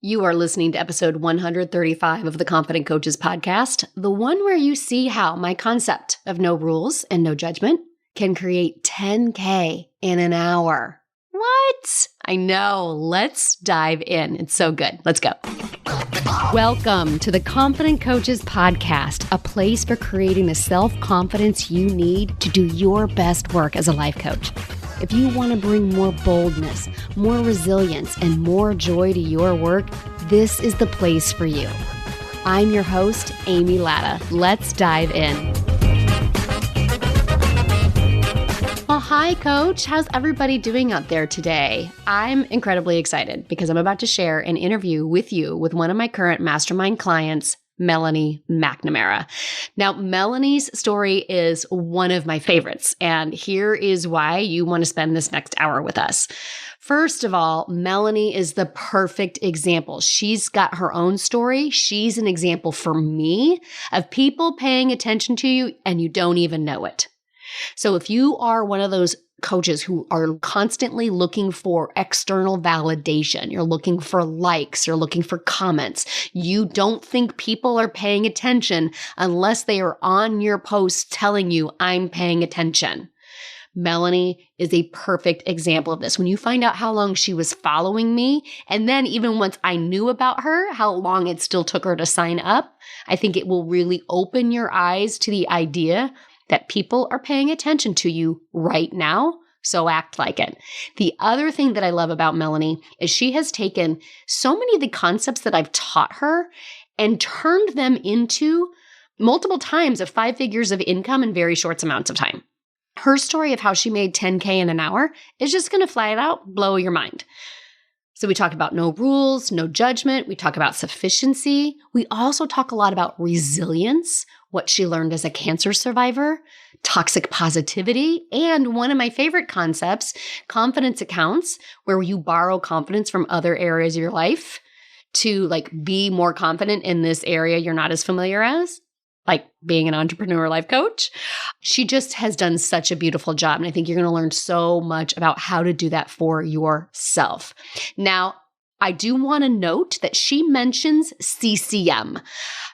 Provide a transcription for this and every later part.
You are listening to episode 135 of the Confident Coaches podcast, the one where you see how my concept of no rules and no judgment can create 10K in an hour. What? I know. Let's dive in. It's so good. Let's go. Welcome to the Confident Coaches podcast, a place for creating the self-confidence you need to do your best work as a life coach. If you want to bring more boldness, more resilience, and more joy to your work, this is the place for you. I'm your host, Amy Latta. Let's dive in. Well, hi, Coach. How's everybody doing out there today? I'm incredibly excited because I'm about to share an interview with you with one of my current mastermind clients, Melanie McNamara. Now, Melanie's story is one of my favorites, and here is why you want to spend this next hour with us. First of all, Melanie is the perfect example. She's got her own story. She's an example for me of people paying attention to you and you don't even know it. So if you are one of those coaches who are constantly looking for external validation, you're looking for likes, you're looking for comments, you don't think people are paying attention unless they are on your post telling you, I'm paying attention. Melanie is a perfect example of this. When you find out how long she was following me, and then even once I knew about her, how long it still took her to sign up, I think it will really open your eyes to the idea that people are paying attention to you right now, so act like it. The other thing that I love about Melanie is she has taken so many of the concepts that I've taught her and turned them into multiple times of 5 figures of income in very short amounts of time. Her story of how she made 10K in an hour is just going to flat out blow your mind. So we talk about no rules, no judgment. We talk about sufficiency. We also talk a lot about resilience, what she learned as a cancer survivor, toxic positivity, and one of my favorite concepts, confidence accounts, where you borrow confidence from other areas of your life to be more confident in this area you're not as familiar as, like being an entrepreneur life coach. She just has done such a beautiful job. And I think you're going to learn so much about how to do that for yourself. Now, I do want to note that she mentions CCM.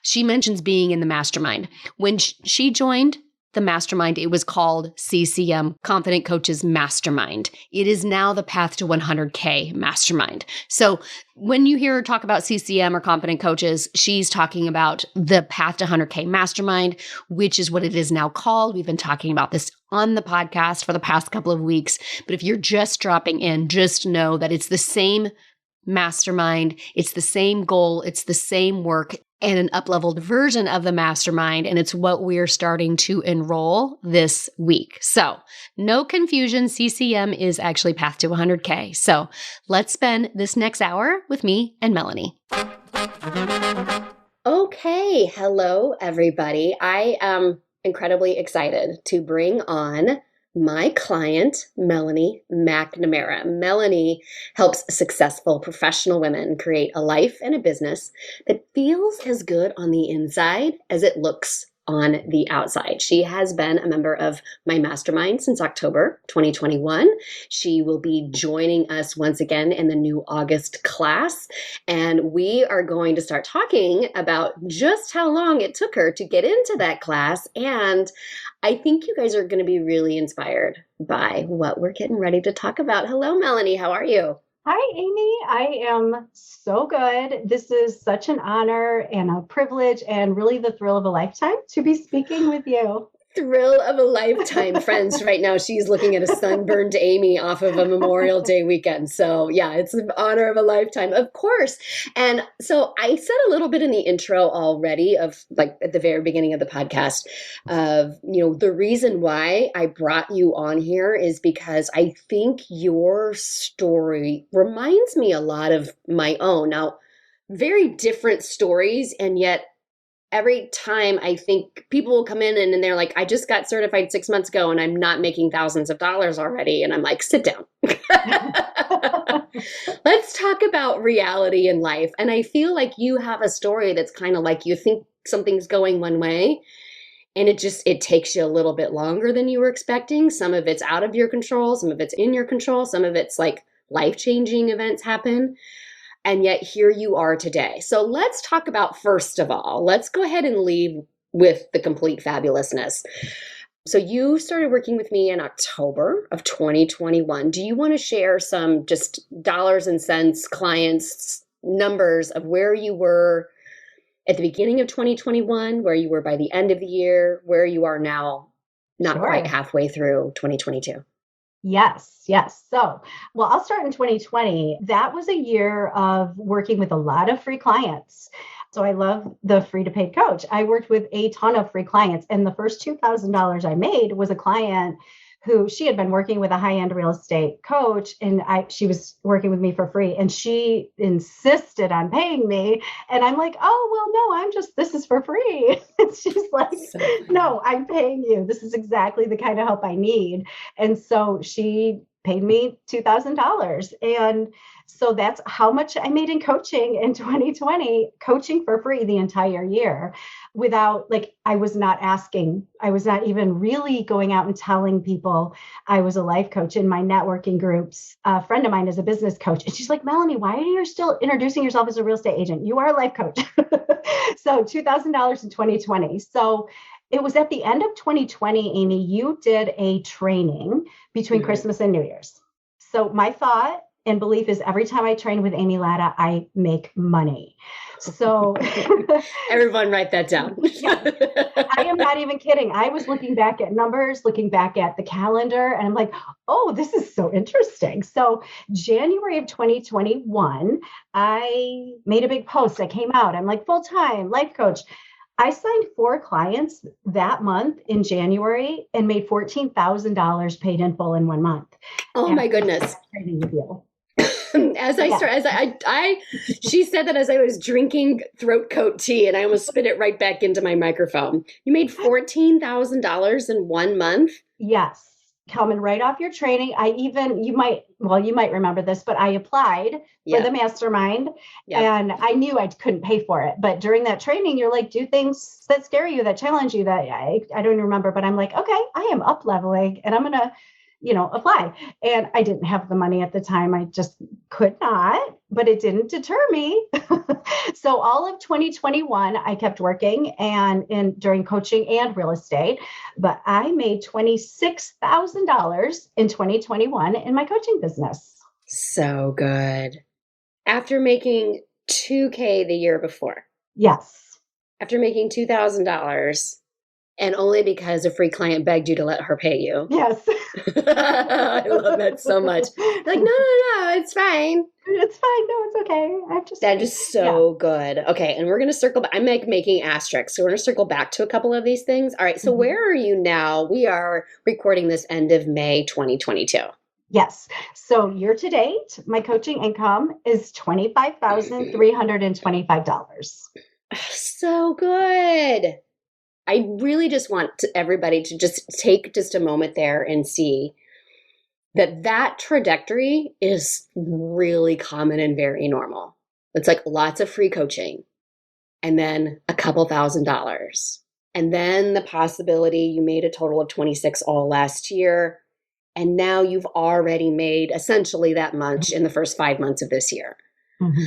She mentions being in the mastermind. When she joined the mastermind, it was called CCM, Confident Coaches Mastermind. It is now the Path to 100K Mastermind. So when you hear her talk about CCM or Confident Coaches, she's talking about the Path to 100K Mastermind, which is what it is now called. We've been talking about this on the podcast for the past couple of weeks. But if you're just dropping in, just know that it's the same mastermind. It's the same goal. It's the same work and an up-leveled version of the mastermind. And it's what we're starting to enroll this week. So no confusion. CCM is actually Path to 100K. So let's spend this next hour with me and Melanie. Okay. Hello, everybody. I am incredibly excited to bring on my client, Melanie McNamara. Melanie helps successful professional women create a life and a business that feels as good on the inside as it looks on the outside. She has been a member of my mastermind since October 2021. She will be joining us once again in the new August class. And we are going to start talking about just how long it took her to get into that class. And I think you guys are going to be really inspired by what we're getting ready to talk about. Hello, Melanie. How are you? Hi, Amy. I am so good. This is such an honor and a privilege and really the thrill of a lifetime to be speaking with you. Thrill of a lifetime, friends. Right now, she's looking at a sunburned Amy off of a Memorial Day weekend. So yeah, it's an honor of a lifetime, of course. And so I said a little bit in the intro already of at the very beginning of the podcast of, the reason why I brought you on here is because I think your story reminds me a lot of my own. Now, very different stories, and yet every time I think people will come in and they're like, I just got certified 6 months ago and I'm not making thousands of dollars already. And I'm like, sit down. Let's talk about reality in life. And I feel like you have a story that's kind of like you think something's going one way and it takes you a little bit longer than you were expecting. Some of it's out of your control. Some of it's in your control. Some of it's like life-changing events happen. And yet here you are today. So let's talk about, first of all, let's go ahead and leave with the complete fabulousness. So you started working with me in October of 2021. Do you want to share some just dollars and cents, clients, numbers of where you were at the beginning of 2021, where you were by the end of the year, where you are now, not quite halfway through 2022? Yes. So, well, I'll start in 2020. That was a year of working with a lot of free clients. So I love the free to paid coach. I worked with a ton of free clients. And the first $2,000 I made was a client who she had been working with a high-end real estate coach, and she was working with me for free, and she insisted on paying me. And I'm like, oh, well, no, this is for free. And she's like, no, I'm paying you. This is exactly the kind of help I need. And so she paid me $2,000. And so that's how much I made in coaching in 2020, coaching for free the entire year without, I was not even really going out and telling people I was a life coach in my networking groups. A friend of mine is a business coach, and she's like, Melanie, why are you still introducing yourself as a real estate agent? You are a life coach. So $2,000 in 2020. So it was at the end of 2020, Amy, you did a training between Christmas and New Year's. So my thought and belief is every time I train with Amy Latta, I make money. So everyone write that down. I am not even kidding. I was looking back at numbers, looking back at the calendar, and I'm like, oh, this is so interesting. So January of 2021, I made a big post that came out. I'm like, full-time life coach. I signed 4 clients that month in January and made $14,000 paid in full in 1 month. Oh my goodness. She said that as I was drinking throat coat tea, and I almost spit it right back into my microphone. You made $14,000 in 1 month? Yes. Coming right off your training. You might remember this, but I applied for the mastermind and I knew I couldn't pay for it. But during that training, you're like, do things that scare you, that challenge you, that I don't even remember, but I'm like, okay, I am up leveling and I'm going to, apply. And I didn't have the money at the time. I just could not, but it didn't deter me. So all of 2021, I kept working during coaching and real estate, but I made $26,000 in 2021 in my coaching business. So good. After making $2,000 the year before. Yes. After making $2,000, and only because a free client begged you to let her pay you. Yes. I love that so much. Like, no, it's fine. It's fine. No, it's okay. That is so good. Okay, and we're going to circle back. I'm making asterisks, so we're going to circle back to a couple of these things. All right, so where are you now? We are recording this end of May 2022. Yes. So year to date, my coaching income is $25,325. So good. I really just want everybody to just take just a moment there and see that trajectory is really common and very normal. It's like lots of free coaching and then a couple $1,000. And then the possibility you made a total of 26 all last year. And now you've already made essentially that much in the first 5 months of this year. Mm-hmm.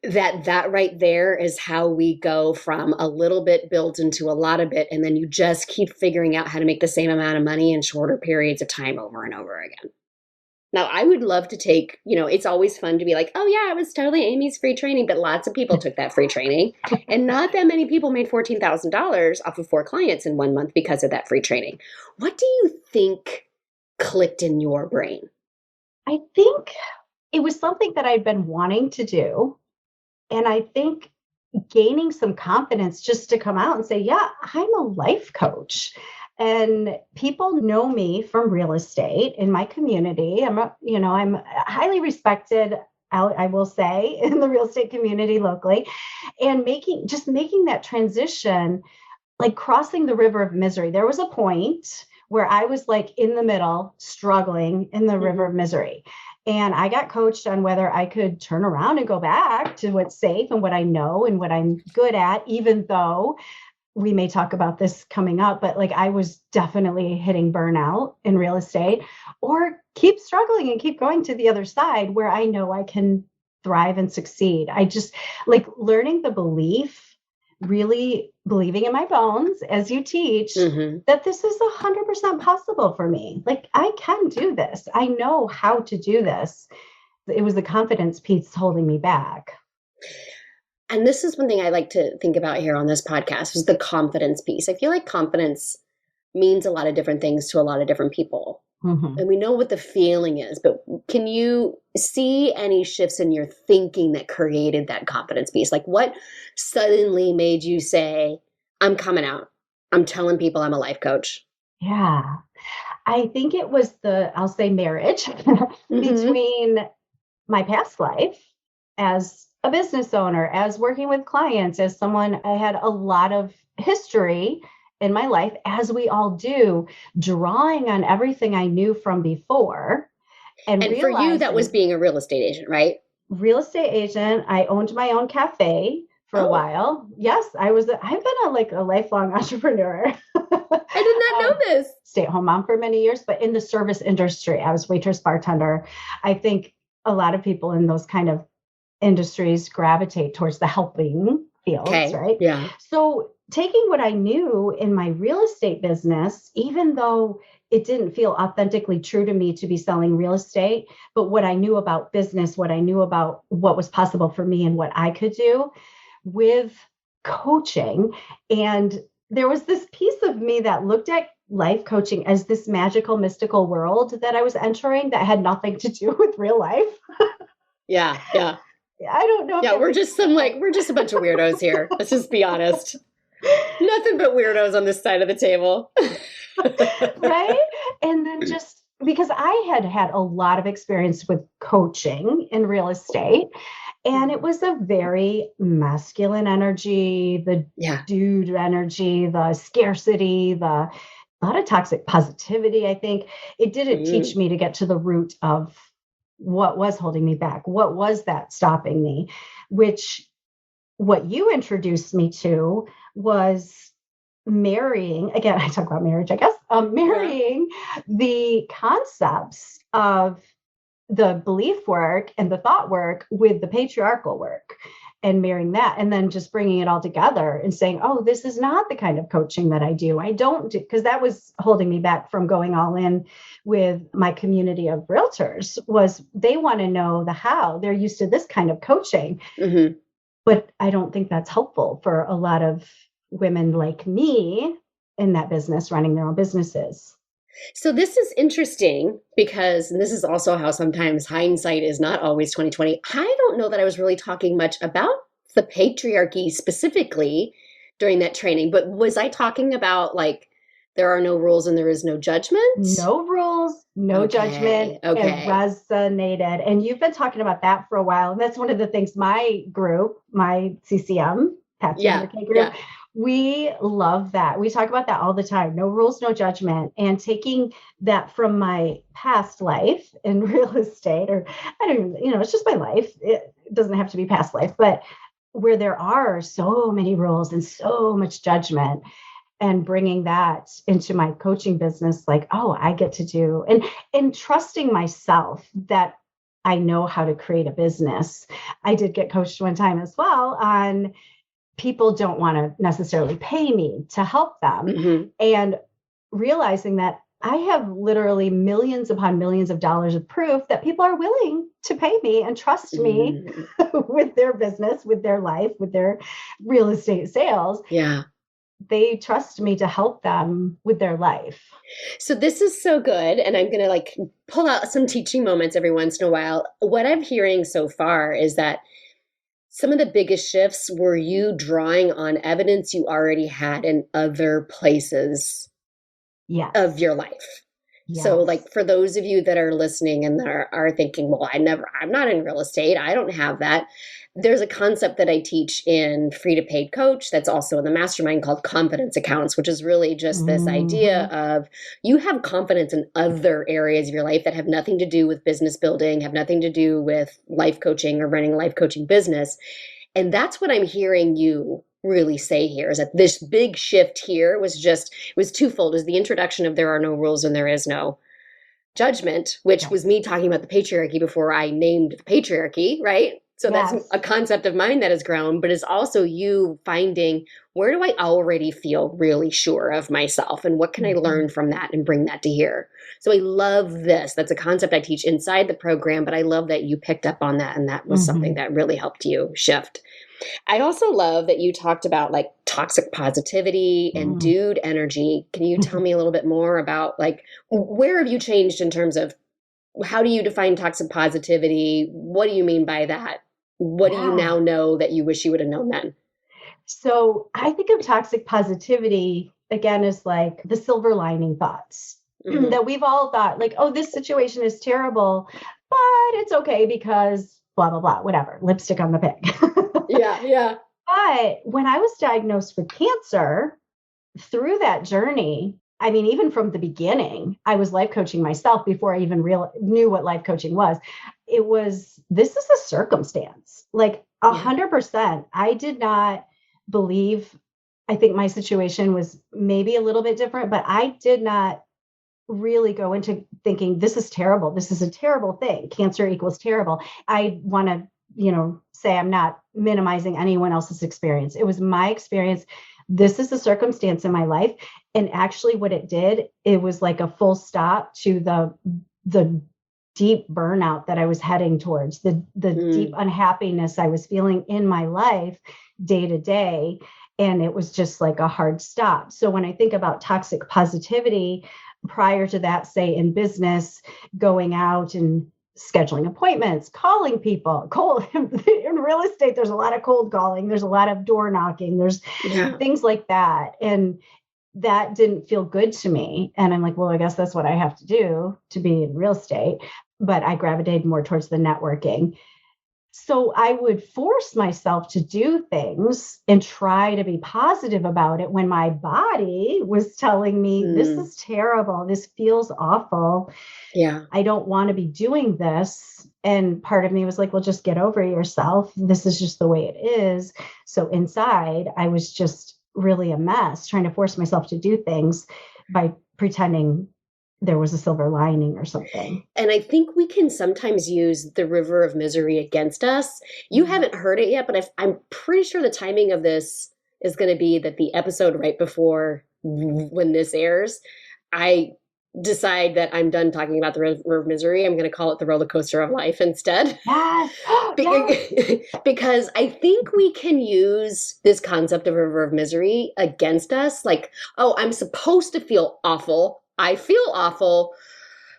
That right there is how we go from a little bit built into a lot of it. And then you just keep figuring out how to make the same amount of money in shorter periods of time over and over again. Now, I would love to take, it's always fun to be like, oh yeah, it was totally Amy's free training, but lots of people took that free training and not that many people made $14,000 off of 4 clients in 1 month because of that free training. What do you think clicked in your brain? I think it was something that I'd been wanting to do. And I think gaining some confidence just to come out and say, yeah, I'm a life coach. And people know me from real estate in my community. I'm highly respected, I will say, in the real estate community locally. And making that transition, like crossing the river of misery. There was a point where I was like in the middle, struggling in the river of misery. And I got coached on whether I could turn around and go back to what's safe and what I know and what I'm good at, even though we may talk about this coming up, but I was definitely hitting burnout in real estate, or keep struggling and keep going to the other side where I know I can thrive and succeed. I just like learning the belief, really believing in my bones as you teach that this is 100% possible for me. Like I can do this. I know how to do this. It was the confidence piece holding me back. And this is one thing I like to think about here on this podcast is the confidence piece. I feel like confidence means a lot of different things to a lot of different people. And we know what the feeling is, but can you see any shifts in your thinking that created that confidence piece? Like what suddenly made you say, I'm coming out. I'm telling people I'm a life coach. Yeah. I think it was I'll say marriage between my past life as a business owner, as working with clients, as someone I had a lot of history in my life, as we all do, drawing on everything I knew from before. And for you, that was being a real estate agent, right? Real estate agent. I owned my own cafe for a while. Yes, I've been a lifelong entrepreneur. I did not know this. Stay-at-home mom for many years, but in the service industry, I was waitress, bartender. I think a lot of people in those kind of industries gravitate towards the helping fields, right? Yeah. So taking what I knew in my real estate business, even though it didn't feel authentically true to me to be selling real estate, but what I knew about business, what I knew about what was possible for me and what I could do with coaching. And there was this piece of me that looked at life coaching as this magical, mystical world that I was entering that had nothing to do with real life. Yeah. I don't know. Yeah, we're just a bunch of weirdos here. Let's just be honest. Nothing but weirdos on this side of the table. Right? And then just because I had a lot of experience with coaching in real estate, and it was a very masculine energy, the dude energy, the scarcity, a lot of toxic positivity. I think it didn't teach me to get to the root of what was holding me back. What was that stopping me? Which what you introduced me to was marrying, again, I talk about marriage, I guess, marrying the concepts of the belief work and the thought work with the patriarchal work and marrying that, and then just bringing it all together and saying, oh, this is not the kind of coaching that I do. I don't do, because that was holding me back from going all in with my community of realtors, was they want to know the how. They're used to this kind of coaching. But I don't think that's helpful for a lot of women like me in that business, running their own businesses. So this is interesting because, and this is also how sometimes hindsight is not always 2020. I don't know that I was really talking much about the patriarchy specifically during that training, but was I talking about like, there are no rules and there is no judgment? No rules, no judgment. It resonated. And you've been talking about that for a while. And that's one of the things my group, my CCM, Patsy group, we love that. We talk about that all the time. No rules, no judgment. And taking that from my past life in real estate, or I don't even, it's just my life. It doesn't have to be past life, but where there are so many rules and so much judgment, and bringing that into my coaching business, like, oh, I get to do, and trusting myself that I know how to create a business. I did get coached one time as well on people don't want to necessarily pay me to help them. And realizing that I have literally millions upon millions of dollars of proof that people are willing to pay me and trust me with their business, with their life, with their real estate sales. Yeah. They trust me to help them with their life. So this is so good. And I'm going to pull out some teaching moments every once in a while. What I'm hearing so far is that some of the biggest shifts were you drawing on evidence you already had in other places of your life. Yes. So for those of you that are listening and that are thinking, well, I'm not in real estate. I don't have that. There's a concept that I teach in Free to Paid Coach that's also in the mastermind called confidence accounts, which is really just this idea of you have confidence in other areas of your life that have nothing to do with business building, have nothing to do with life coaching or running a life coaching business. And that's what I'm hearing you really say here, is that this big shift here was twofold. Is the introduction of there are no rules and there is no judgment, which was me talking about the patriarchy before I named the patriarchy, right? So that's Yes. a concept of mine that has grown, but it's also you finding, where do I already feel really sure of myself and what can I Mhm. learn from that and bring that to here? So I love this. That's a concept I teach inside the program, but I love that you picked up on that and that was something Mhm. that really helped you shift. I also love that you talked about like toxic positivity and Mm. dude energy. Can you tell me a little bit more about like where have you changed in terms of how do you define toxic positivity? What do you mean by that? What do you Yeah. now know that you wish you would have known then? So I think of toxic positivity again as like the silver lining thoughts Hmm. that we've all thought, like, oh, this situation is terrible, but it's okay because blah, blah, blah, whatever, lipstick on the pig. Yeah, yeah. But when I was diagnosed with cancer, through that journey, I mean, even from the beginning, I was life coaching myself before I even knew what life coaching was. It was, this is a circumstance, like Yeah. 100%. I did not believe, I think my situation was maybe a little bit different, but I did not really go into thinking this is terrible. This is a terrible thing. Cancer equals terrible. I want to, say I'm not minimizing anyone else's experience. It was my experience. This is a circumstance in my life. And actually what it did, it was like a full stop to the deep burnout that I was heading towards, the deep Mm. unhappiness I was feeling in my life day to day. And it was just like a hard stop. So when I think about toxic positivity, prior to that, say in business, going out and scheduling appointments, calling people, cold in real estate, there's a lot of cold calling, there's a lot of door knocking, there's Yeah. things like that. And that didn't feel good to me. And I'm like, well, I guess that's what I have to do to be in real estate. But I gravitated more towards the networking. So I would force myself to do things and try to be positive about it when my body was telling me, this Mm. is terrible. This feels awful. Yeah. I don't want to be doing this. And part of me was like, well, just get over yourself. This is just the way it is. So inside, I was just really a mess trying to force myself to do things by pretending there was a silver lining or something. And I think we can sometimes use the river of misery against us. You Mm. haven't heard it yet, but I'm pretty sure the timing of this is going to be that the episode right before when this airs, I decide that I'm done talking about the river of misery. I'm going to call it the roller coaster of life instead. Yes. Yes. Because I think we can use this concept of river of misery against us. Like, oh, I'm supposed to feel awful. I feel awful.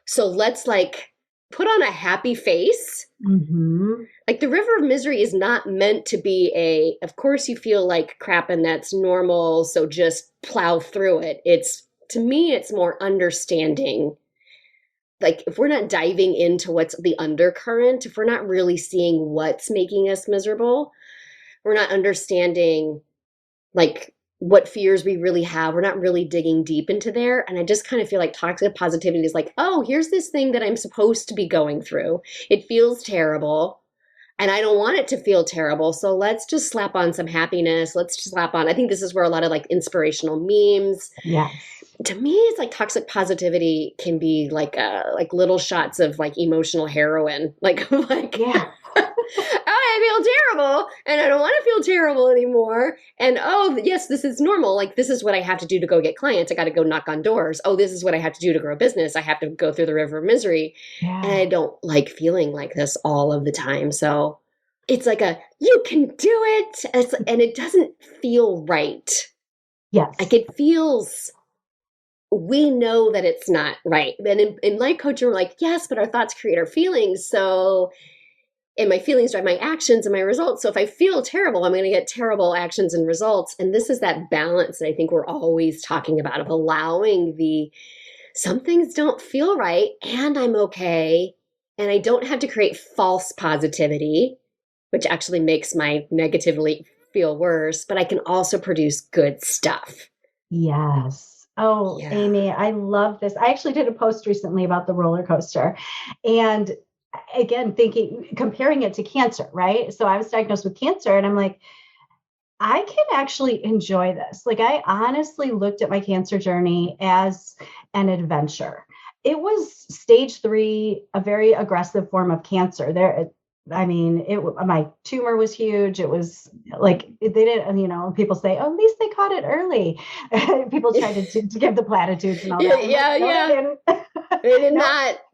So let's like put on a happy face. Mm-hmm. Like the river of misery is not meant to be of course you feel like crap and that's normal. So just plow through it. To me, it's more understanding. Like if we're not diving into what's the undercurrent, if we're not really seeing what's making us miserable, we're not understanding like what fears we really have. We're not really digging deep into there. And I just kind of feel like toxic positivity is like, oh, here's this thing that I'm supposed to be going through. It feels terrible. And I don't want it to feel terrible. So let's just slap on some happiness. Let's just slap on. I think this is where a lot of like inspirational memes. Yes. To me, it's like toxic positivity can be like little shots of like emotional heroin. Like Yeah. oh, I feel terrible and I don't want to feel terrible anymore. And oh, yes, this is normal. Like, this is what I have to do to go get clients. I got to go knock on doors. Oh, this is what I have to do to grow a business. I have to go through the river of misery. And Yeah. I don't like feeling like this all of the time. So it's like you can do it. And it doesn't feel right. Like, Yes. it feels, we know that it's not right. And in life coaching, we're like, yes, but our thoughts create our feelings. So and my feelings drive my actions and my results. So if I feel terrible, I'm going to get terrible actions and results. And this is that balance that I think we're always talking about of allowing some things don't feel right and I'm okay. And I don't have to create false positivity, which actually makes my negatively feel worse, but I can also produce good stuff. Yes. Oh, Yeah. Amy, I love this. I actually did a post recently about the roller coaster. And again, comparing it to cancer, right? So I was diagnosed with cancer, and I'm like, I can actually enjoy this. Like, I honestly looked at my cancer journey as an adventure. It was stage 3, a very aggressive form of cancer. I mean, my tumor was huge. It was like they didn't, people say, "Oh, at least they caught it early." People try to give the platitudes and all Yeah, that. I'm like, yeah, no, they yeah. didn't. They did No,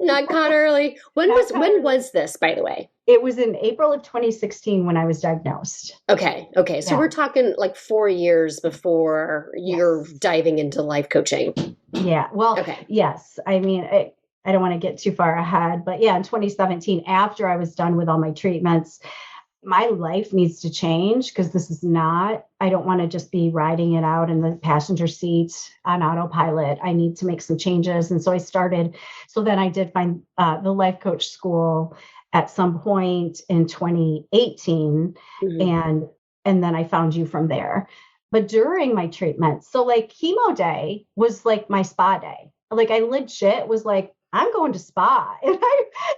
not caught early. not caught When early. was this, by the way? It was in April of 2016 when I was diagnosed. Okay. Okay. So Yeah. we're talking like 4 years before you're Yes. diving into life coaching. Yeah. Well, Okay. yes. I mean, I don't want to get too far ahead, but yeah, in 2017, after I was done with all my treatments, my life needs to change because this is not, I don't want to just be riding it out in the passenger seat on autopilot. I need to make some changes. And so so then I did find the life coach school at some point in 2018. Mhm. And then I found you from there. But during my treatment, so like chemo day was like my spa day. Like I legit was like, I'm going to spa.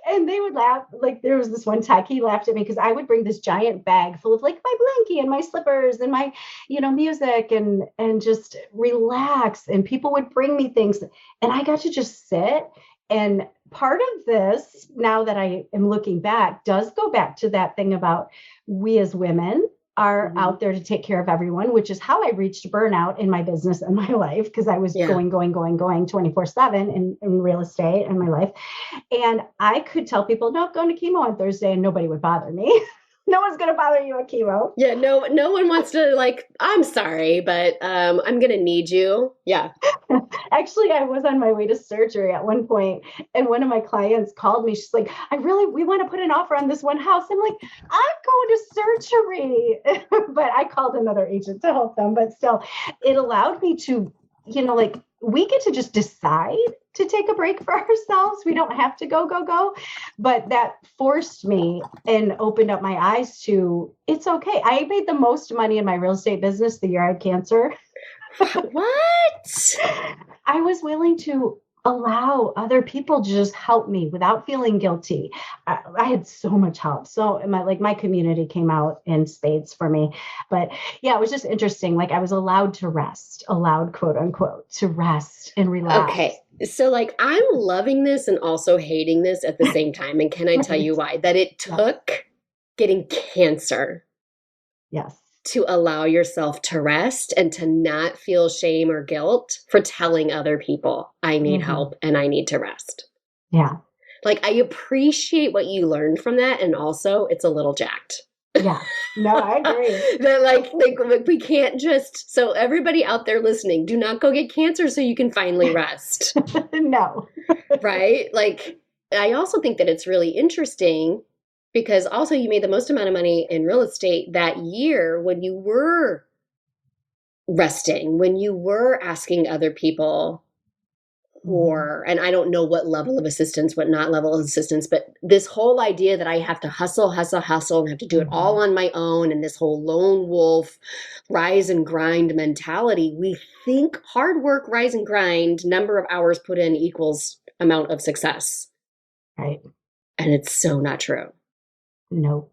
And they would laugh. Like there was this one tech, he laughed at me because I would bring this giant bag full of like my blankie and my slippers and my, music and just relax. And people would bring me things and I got to just sit. And part of this, now that I am looking back, does go back to that thing about we as women are out there to take care of everyone, which is how I reached burnout in my business and my life because I was Yeah. going 24/7 in real estate and my life. And I could tell people, no, I'm going to chemo on Thursday, and nobody would bother me. No one's going to bother you at chemo. Yeah. No one wants to like, I'm sorry, but I'm going to need you. Yeah. Actually, I was on my way to surgery at one point, and one of my clients called me. She's like, we want to put an offer on this one house. I'm like, I'm going to surgery. But I called another agent to help them. But still, it allowed me to, like we get to just decide to take a break for ourselves. We don't have to go. But that forced me and opened up my eyes to it's okay. I made the most money in my real estate business the year I had cancer. What? I was willing to allow other people to just help me without feeling guilty. I had so much help. So my community came out in spades for me. But yeah, it was just interesting. Like I was allowed to rest, allowed quote unquote to rest and relax. Okay. So like I'm loving this and also hating this at the same time. And can I tell you why? That it took getting cancer. Yes. To allow yourself to rest and to not feel shame or guilt for telling other people, I need help and I need to rest. Yeah. Like, I appreciate what you learned from that. And also, it's a little jacked. Yeah. No, I agree. That like we can't just, so everybody out there listening, do not go get cancer so you can finally rest. No. Right? Like, I also think that it's really interesting because also you made the most amount of money in real estate that year when you were resting, when you were asking other people for, and I don't know what level of assistance, what not level of assistance, but this whole idea that I have to hustle, and have to do it all on my own, and this whole lone wolf, rise and grind mentality. We think hard work, rise and grind, number of hours put in equals amount of success. Right. And it's so not true. No.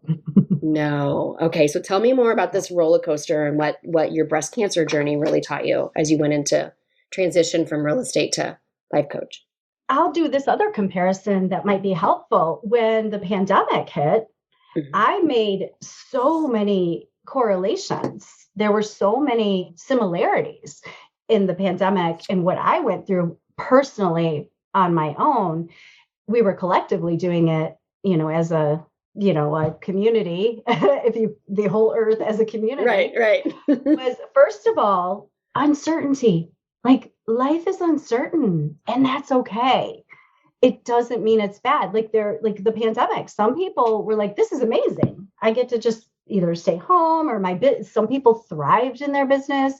No. Okay. So tell me more about this roller coaster and what your breast cancer journey really taught you as you went into transition from real estate to life coach. I'll do this other comparison that might be helpful. When the pandemic hit, I made so many correlations. There were so many similarities in the pandemic and what I went through personally on my own. We were collectively doing it, as a community, the whole earth as a community. Right. Was first of all, uncertainty. Like life is uncertain and that's okay. It doesn't mean it's bad. Like the pandemic, some people were like, this is amazing. I get to just either stay home or some people thrived in their business.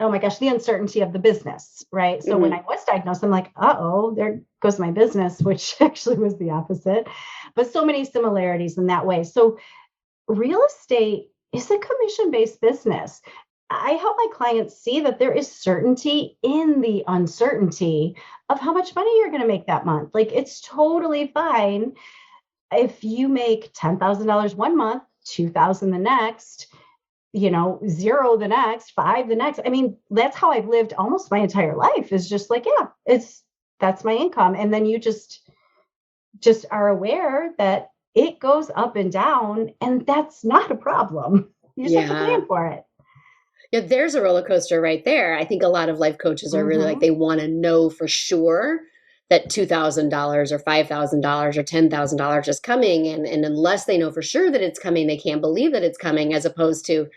Oh my gosh, the uncertainty of the business, right? So when I was diagnosed, I'm like, uh-oh, there goes my business, which actually was the opposite. But so many similarities in that way. So real estate is a commission-based business. I help my clients see that there is certainty in the uncertainty of how much money you're going to make that month. Like it's totally fine if you make $10,000 one month, 2,000 the next, 0 the next, 5 the next. I mean, that's how I've lived almost my entire life is just like, that's my income. And then you just are aware that it goes up and down, and that's not a problem. You just have to Yeah. plan for it. Yeah, there's a roller coaster right there. I think a lot of life coaches are really like, Hmm. they want to know for sure that $2,000 or $5,000 or $10,000 is coming. And unless they know for sure that it's coming, they can't believe that it's coming, as opposed to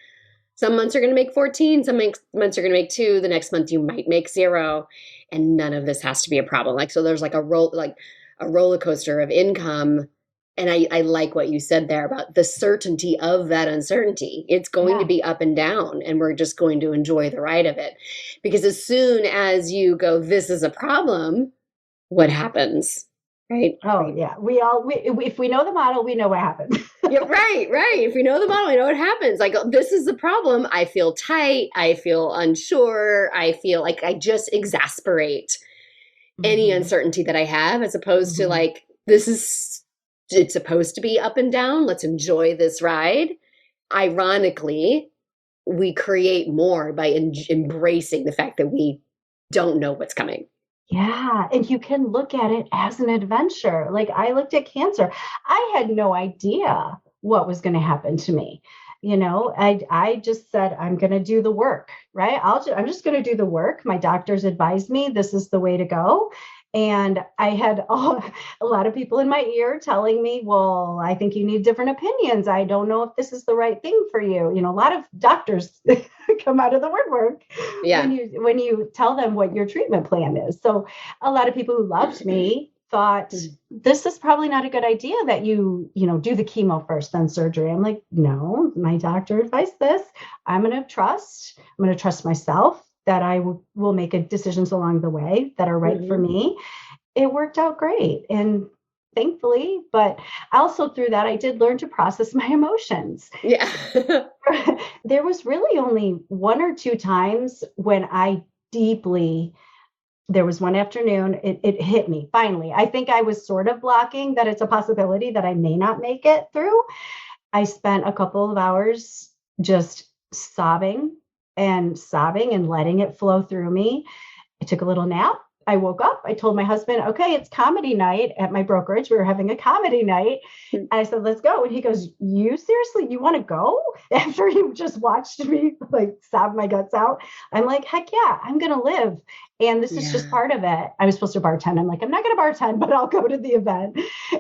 some months are going to make 14, months are going to make 2, the next month you might make 0. And none of this has to be a problem. Like, so there's like a roller coaster of income. And I like what you said there about the certainty of that uncertainty. It's going to Yeah. be up and down, and we're just going to enjoy the ride of it. Because as soon as you go, this is a problem, what happens? Right? Oh, yeah. If we know the model, we know what happens. Yeah, right, right. If we know the model, we know what happens. Like, oh, this is the problem. I feel tight. I feel unsure. I feel like I just exasperate any Hmm. uncertainty that I have, as opposed to Hmm. like, it's supposed to be up and down. Let's enjoy this ride. Ironically, we create more by embracing the fact that we don't know what's coming. Yeah. And you can look at it as an adventure. Like I looked at cancer. I had no idea what was going to happen to me. I just said, I'm going to do the work, right? I'm just going to do the work. My doctors advised me this is the way to go. And I had a lot of people in my ear telling me, well, I think you need different opinions. I don't know if this is the right thing for you. A lot of doctors come out of the woodwork Yeah. when you tell them what your treatment plan is. So a lot of people who loved me thought this is probably not a good idea that you do the chemo first, then surgery. I'm like, no, my doctor advised this. I'm going to trust myself that I will make decisions along the way that are right for Mm-hmm. me. It worked out great. And thankfully, but also through that, I did learn to process my emotions. Yeah. There was really only one or two times when there was one afternoon, it hit me finally. I think I was sort of blocking that it's a possibility that I may not make it through. I spent a couple of hours just sobbing and letting it flow through me. I took a little nap. I woke up. I told my husband, okay, it's comedy night at my brokerage. We were having a comedy night. I said, let's go. And he goes, you want to go after you just watched me like sob my guts out? I'm like, heck yeah, I'm going to live. And this is just Yeah. part of it. I was supposed to bartend. I'm like, I'm not going to bartend, but I'll go to the event.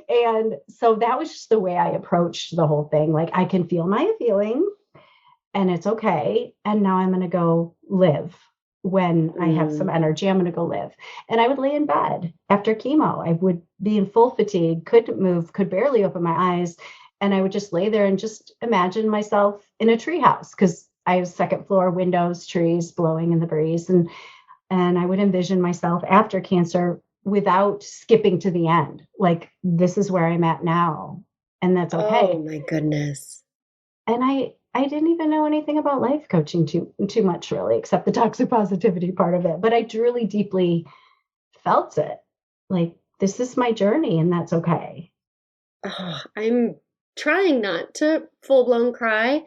And so that was just the way I approached the whole thing. Like I can feel my feelings and it's okay. And now I'm going to go live. When I have some Mm. energy, I'm going to go live. And I would lay in bed after chemo. I would be in full fatigue, couldn't move, could barely open my eyes. And I would just lay there and just imagine myself in a tree house because I have second floor windows, trees blowing in the breeze. And I would envision myself after cancer without skipping to the end. Like, this is where I'm at now. And that's Oh okay. my goodness. And I didn't even know anything about life coaching too much really, except the toxic positivity part of it. But I really deeply felt it. Like this is my journey, and that's okay. Oh, I'm trying not to full blown cry.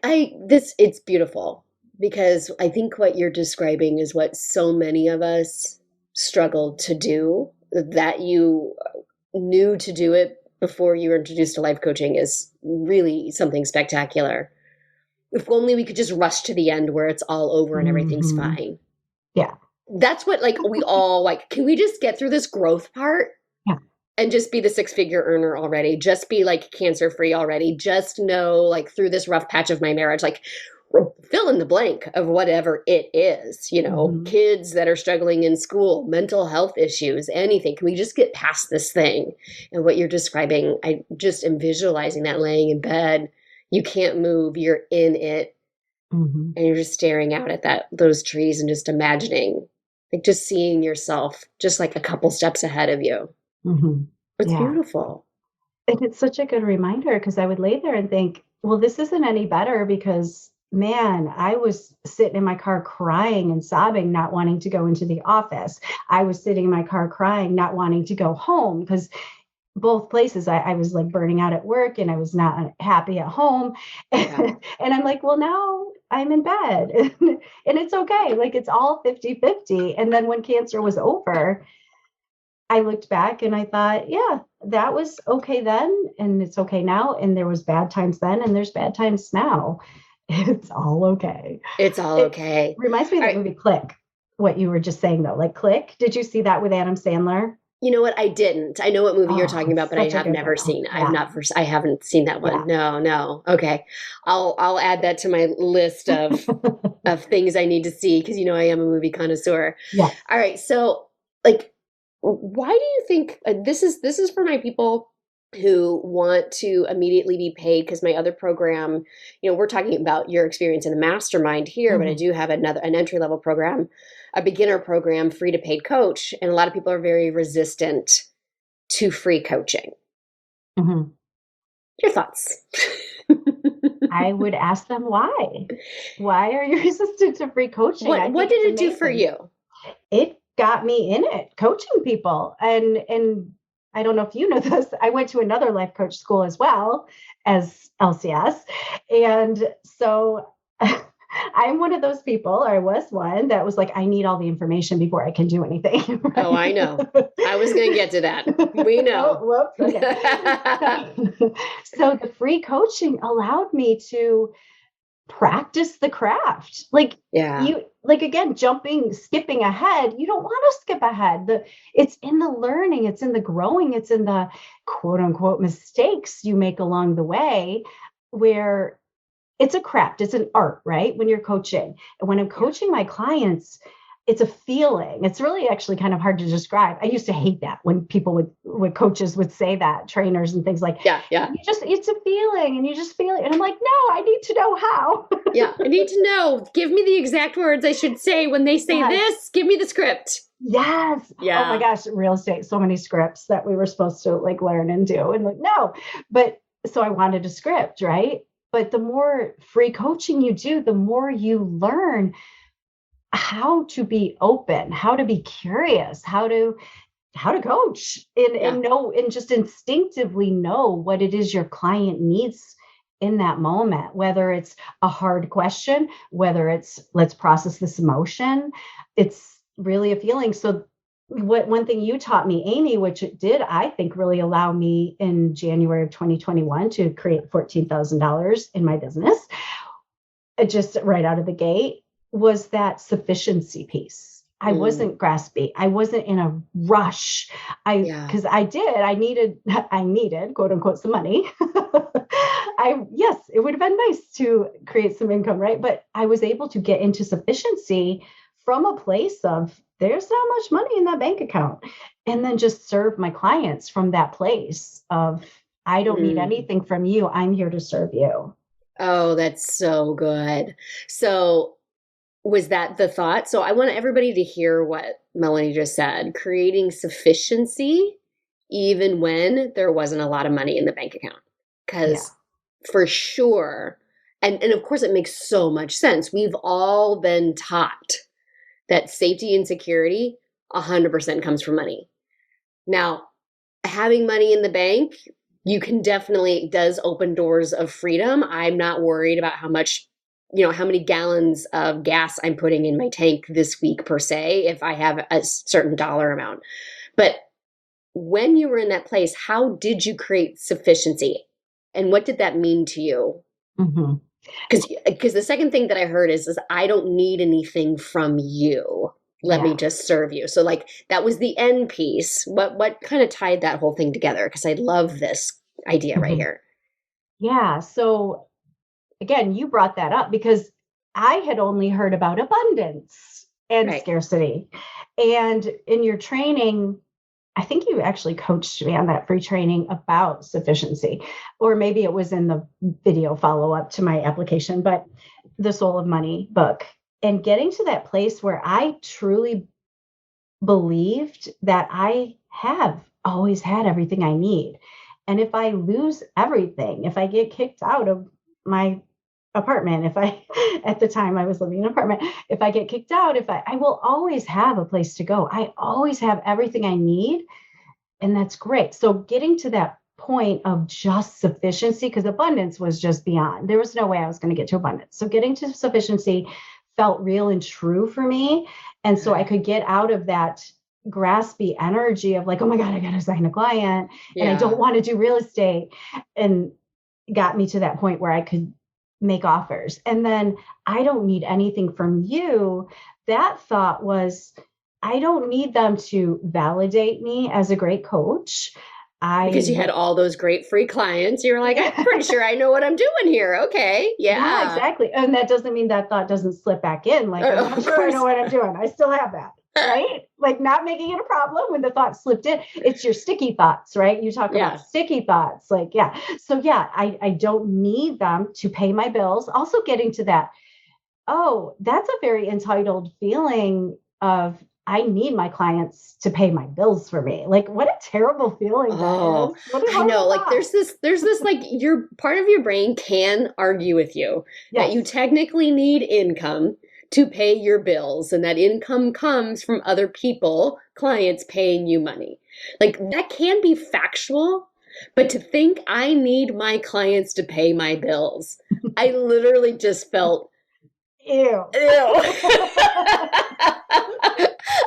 It's beautiful, because I think what you're describing is what so many of us struggled to do, that you knew to do it before you were introduced to life coaching is really something spectacular. If only we could just rush to the end where it's all over and everything's Hmm. fine. Yeah, That's what, like, we all like, can we just get through this growth part yeah, and just be the 6-figure earner already? Just be like cancer free already. Just know, like, through this rough patch of my marriage, like, fill in the blank of whatever it is, hmm, kids that are struggling in school, mental health issues, anything. Can we just get past this thing? And what you're describing, I just am visualizing that, laying in bed. You can't move, you're in it, hmm, and you're just staring out at those trees and just imagining, like, just seeing yourself just like a couple steps ahead of you. hmm. It's Yeah. beautiful. And it's such a good reminder because I would lay there and think, well, this isn't any better because, man, I was sitting in my car crying and sobbing, not wanting to go into the office. I was sitting in my car crying, not wanting to go home because both places I was like burning out at work and I was not happy at home. Yeah. And I'm like, well, now I'm in bed and it's okay. Like it's all 50-50. And then when cancer was over, I looked back and I thought, yeah, that was okay then, and it's okay now. And there was bad times then, and there's bad times now. It's all okay. It's all It okay. reminds me of All the right. movie Click, what you were just saying though, like Click. Did you see that with Adam Sandler? You know what? I didn't. I know what movie you're Oh, talking about, it's but I such a have good never one. seen. Yeah. I haven't seen that one. Yeah. No, no. Okay. I'll add that to my list of things I need to see because I am a movie connoisseur. Yes. All right. So, like, why do you think this is for my people who want to immediately be paid? Because my other program, we're talking about your experience in the mastermind here, but I Mhm. do have an entry level program, a beginner program, free to paid coach, and a lot of people are very resistant to free coaching. Mhm. Your thoughts? I would ask them why. Why are you resistant to free coaching? I What think did it's it do for amazing. you? It got me in it, coaching people. And I don't know if you know this, I went to another life coach school as well as LCS. And so I'm one of those people, or I was one that was like, I need all the information before I can do anything. Oh, I know. I was going to get to that. We Oh, know. whoops. Okay. So the free coaching allowed me to practice the craft. Like Yeah. you, like again, skipping ahead, you don't want to skip ahead. It's in the learning, it's in the growing, it's in the quote unquote mistakes you make along the way, where it's a craft, it's an art, right? When you're coaching. And when I'm Yeah. coaching my clients, it's a feeling. It's really actually kind of hard to describe. I used to hate that when people would coaches would say that, trainers and things like, Yeah. Yeah. it's a feeling and you just feel it. And I'm like, no, I need to know how. Yeah. I need to know. Give me the exact words I should say when they say Yes. this. Give me the script. Yes. Oh my Yeah. gosh, real estate, so many scripts that we were supposed to like learn and do. And like, no. But so I wanted a script, right? But the more free coaching you do, the more you learn how to be open, how to be curious, how to coach Yeah. and know and just instinctively know what it is your client needs in that moment, whether it's a hard question, whether it's let's process this emotion. It's really a feeling. So what one thing you taught me, Amy, which it did, I think, really allow me in January of 2021 to create $14,000 in my business, just right out of the gate, was that sufficiency piece. I Mm. wasn't graspy. I wasn't in a rush. Yeah. Because I needed, I needed, quote unquote, some money. Yes, it would have been nice to create some income, right? But I was able to get into sufficiency from a place of there's not much money in that bank account. And then just serve my clients from that place of I don't need Mm. anything from you. I'm here to serve you. Oh, that's so good. So, was that the thought? So, I want everybody to hear what Melanie just said, creating sufficiency even when there wasn't a lot of money in the bank account. Yeah. Because for sure, and of course, it makes so much sense. We've all been taught that safety and security 100% comes from money. Now, having money in the bank, you can definitely it does open doors of freedom. I'm not worried about how much, how many gallons of gas I'm putting in my tank this week per se, if I have a certain dollar amount. But when you were in that place, how did you create sufficiency? And what did that mean to you? Mhm. Because the second thing that I heard is I don't need anything from you. Let me Yeah. just serve you. So like that was the end piece. What kind of tied that whole thing together? Because I love this idea right Mhm. here. Yeah. So again, you brought that up because I had only heard about abundance and Right. scarcity. And in your training, I think you actually coached me on that free training about sufficiency, or maybe it was in the video follow up to my application, but the Soul of Money book. And getting to that place where I truly believed that I have always had everything I need. And if I lose everything, if I get kicked out of my apartment, if I, at the time I was living in an apartment, if I get kicked out, I will always have a place to go. I always have everything I need. And that's great. So getting to that point of just sufficiency, because abundance was just beyond, there was no way I was going to get to abundance. So getting to sufficiency felt real and true for me. And so I could get out of that graspy energy of like, oh my God, I got to sign a client and I don't Yeah. want to do real estate. And got me to that point where I could make offers. And then I don't need anything from you. That thought was, I don't need them to validate me as a great coach. Because you had all those great free clients. You were like, I'm pretty sure I know what I'm doing here. Okay. Yeah, Yeah. exactly. And that doesn't mean that thought doesn't slip back in. Like, I'm not sure I know what I'm doing. I still have that. Right? Like not making it a problem when the thought slipped in. It's your sticky thoughts, right? You talk about sticky thoughts. Like, yeah. So yeah, I don't need them to pay my bills. Also getting to that. Oh, that's a very entitled feeling of I need my clients to pay my bills for me. Like what a terrible feeling that is. What a I know. horrible Like thought. there's this like your part of your brain can argue with you that you Yes. technically need income to pay your bills, and that income comes from other people, clients paying you money. Like that can be factual, but to think I need my clients to pay my bills, I literally just felt Ew. ew.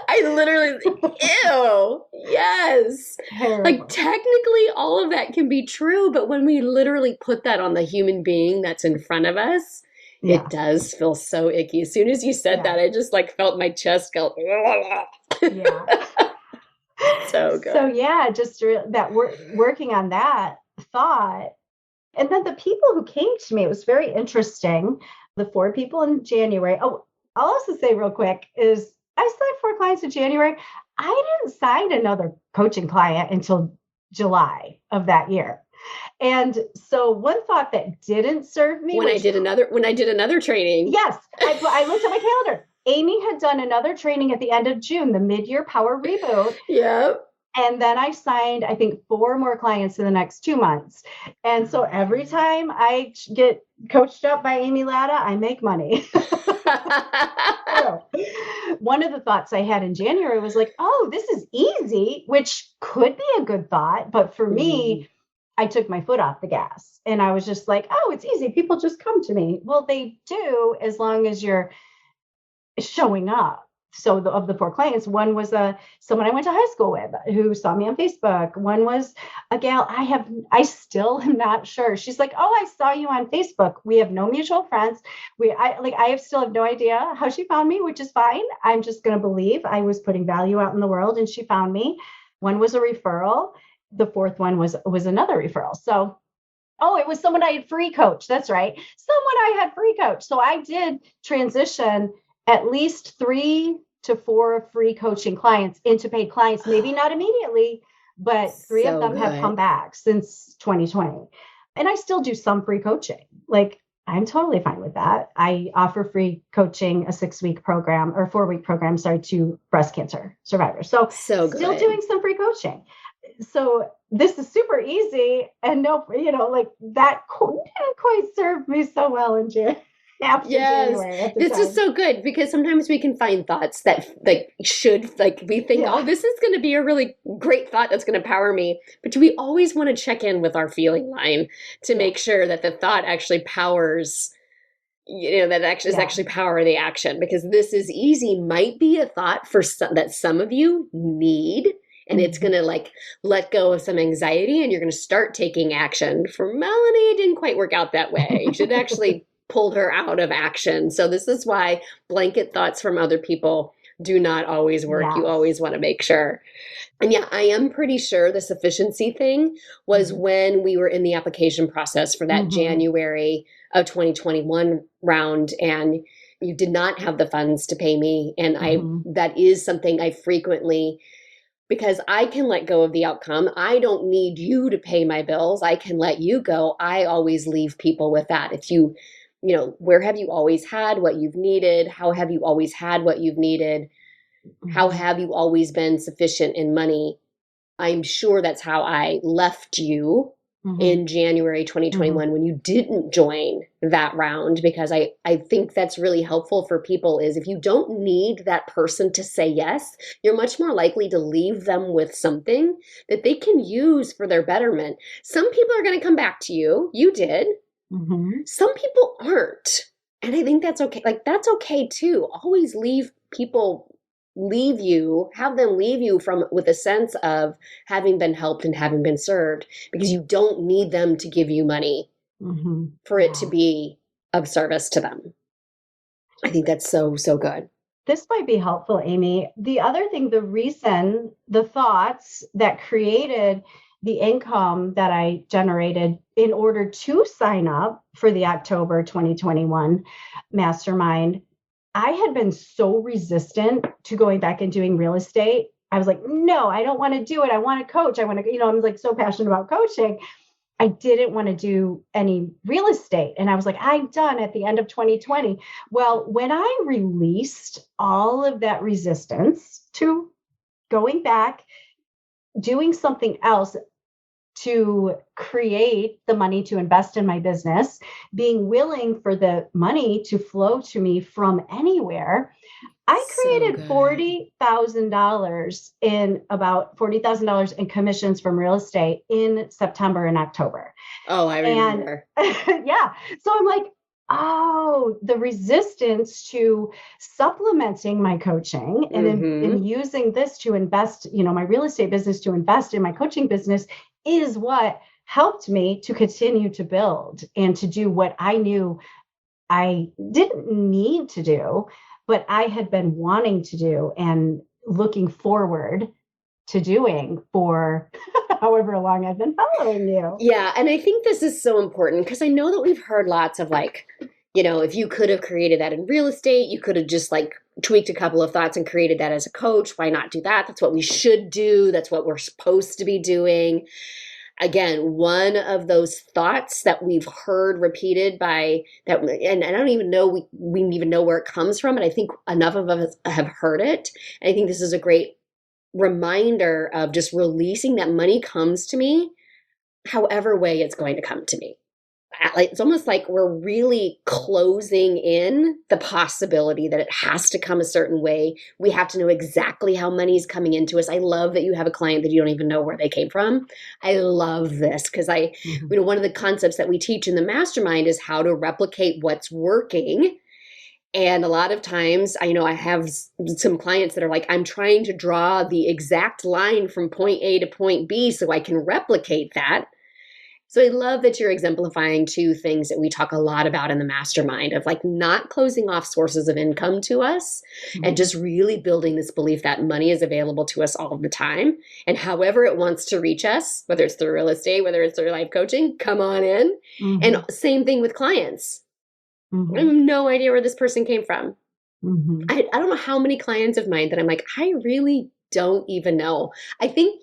I literally, ew, yes. Like, Terrible. technically, all of that can be true, but when we literally put that on the human being that's in front of us, Yeah. it does feel so icky. As soon as you said that, I just like felt my chest go, Yeah. so good. So yeah, just working on that thought. And then the people who came to me, it was very interesting. The 4 people in January. Oh, I'll also say real quick is I signed 4 clients in January. I didn't sign another coaching client until July of that year. And so one thought that didn't serve me, When I did another training. yes, I looked at my calendar. Amy had done another training at the end of June, the mid-year power reboot. Yeah. And then I signed, I think, 4 more clients in the next 2 months. And so every time I get coached up by Amy Latta, I make money. So, one of the thoughts I had in January was like, oh, this is easy, which could be a good thought. But for me, I took my foot off the gas and I was just like, oh, it's easy. People just come to me. Well, they do as long as you're showing up. So of the 4 clients, one was someone I went to high school with who saw me on Facebook. One was a gal I still am not sure. She's like, oh, I saw you on Facebook. We have no mutual friends. I still have no idea how she found me, which is fine. I'm just going to believe I was putting value out in the world and she found me. One was a referral. The fourth one was another referral. So oh, it was someone I had free coach. That's right. Someone I had free coach. So I did transition at least 3 to 4 free coaching clients into paid clients, maybe not immediately, but 3 of them have come back since 2020. And I still do some free coaching. Like I'm totally fine with that. I offer free coaching, a 6-week program or 4-week program, to breast cancer survivors. So still doing some free coaching. So this is super easy and no, like that didn't quite serve me so well in January. January this is so good because sometimes we can find thoughts that we think, oh, this is going to be a really great thought that's going to power me. But do we always want to check in with our feeling line to make sure that the thought actually powers, is actually power the action? Because this is easy might be a thought that some of you need. And it's going to let go of some anxiety and you're going to start taking action. For Melanie, it didn't quite work out that way. She actually pulled her out of action. So this is why blanket thoughts from other people do not always work. Yes. You always want to make sure. And yeah, I am pretty sure the sufficiency thing was when we were in the application process for that January of 2021 round and you did not have the funds to pay me. And that is something I frequently, because I can let go of the outcome. I don't need you to pay my bills. I can let you go. I always leave people with that. If where have you always had what you've needed? How have you always had what you've needed? How have you always been sufficient in money? I'm sure that's how I left you in January 2021 when you didn't join that round, because I think that's really helpful for people is if you don't need that person to say yes, you're much more likely to leave them with something that they can use for their betterment. Some people are going to come back to you. You did. Some people aren't. And I think that's okay. Like, that's okay too. Always leave people have them leave you from with a sense of having been helped and having been served, because you don't need them to give you money for it to be of service to them. I think that's so, so good. This might be helpful, Amy. The other thing, the thoughts that created the income that I generated in order to sign up for the October 2021 mastermind, I had been so resistant to going back and doing real estate. I was like, no, I don't want to do it. I want to coach. I want to, I'm like so passionate about coaching. I didn't want to do any real estate. And I was like, I'm done at the end of 2020. Well, when I released all of that resistance to going back, doing something else to create the money to invest in my business, being willing for the money to flow to me from anywhere, I created $40,000 about $40,000 in commissions from real estate in September and October. Oh, I remember. Yeah. So I'm like, oh, the resistance to supplementing my coaching and in using this to invest, my real estate business to invest in my coaching business is what helped me to continue to build and to do what I knew I didn't need to do, but I had been wanting to do and looking forward to doing for however long I've been following you. Yeah. And I think this is so important because I know that we've heard lots of like, if you could have created that in real estate, you could have just like tweaked a couple of thoughts and created that as a coach. Why not do that? That's what we should do. That's what we're supposed to be doing. Again, one of those thoughts that we've heard repeated by that, and I don't even know we even know where it comes from, and I think enough of us have heard it. And I think this is a great reminder of just releasing that money comes to me, however way it's going to come to me. It's almost like we're really closing in the possibility that it has to come a certain way. We have to know exactly how money's coming into us. I love that you have a client that you don't even know where they came from. I love this because one of the concepts that we teach in the mastermind is how to replicate what's working. And a lot of times, I have some clients that are like, I'm trying to draw the exact line from point A to point B so I can replicate that. So I love that you're exemplifying two things that we talk a lot about in the mastermind of like not closing off sources of income to us and just really building this belief that money is available to us all the time. And however it wants to reach us, whether it's through real estate, whether it's through life coaching, come on in. And same thing with clients. I have no idea where this person came from. I don't know how many clients of mine that I'm like, I really don't even know. I think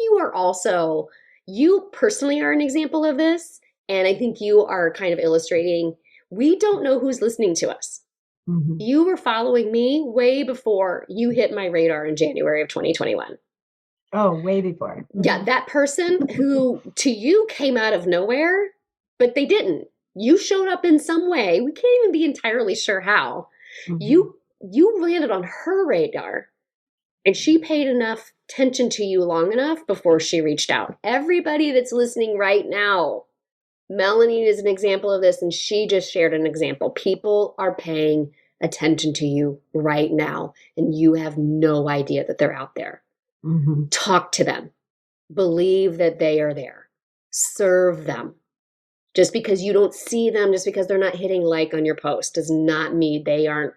you personally are an example of this. And I think you are kind of illustrating, we don't know who's listening to us. You were following me way before you hit my radar in January of 2021. Oh, way before. Yeah, that person who to you came out of nowhere, but they didn't. You showed up in some way. We can't even be entirely sure how. You landed on her radar. And she paid enough attention to you long enough before she reached out. Everybody that's listening right now, Melanie is an example of this, and she just shared an example. People are paying attention to you right now, and you have no idea that they're out there. Talk to them. Believe that they are there. Serve them. Just because you don't see them, just because they're not hitting like on your post, does not mean they aren't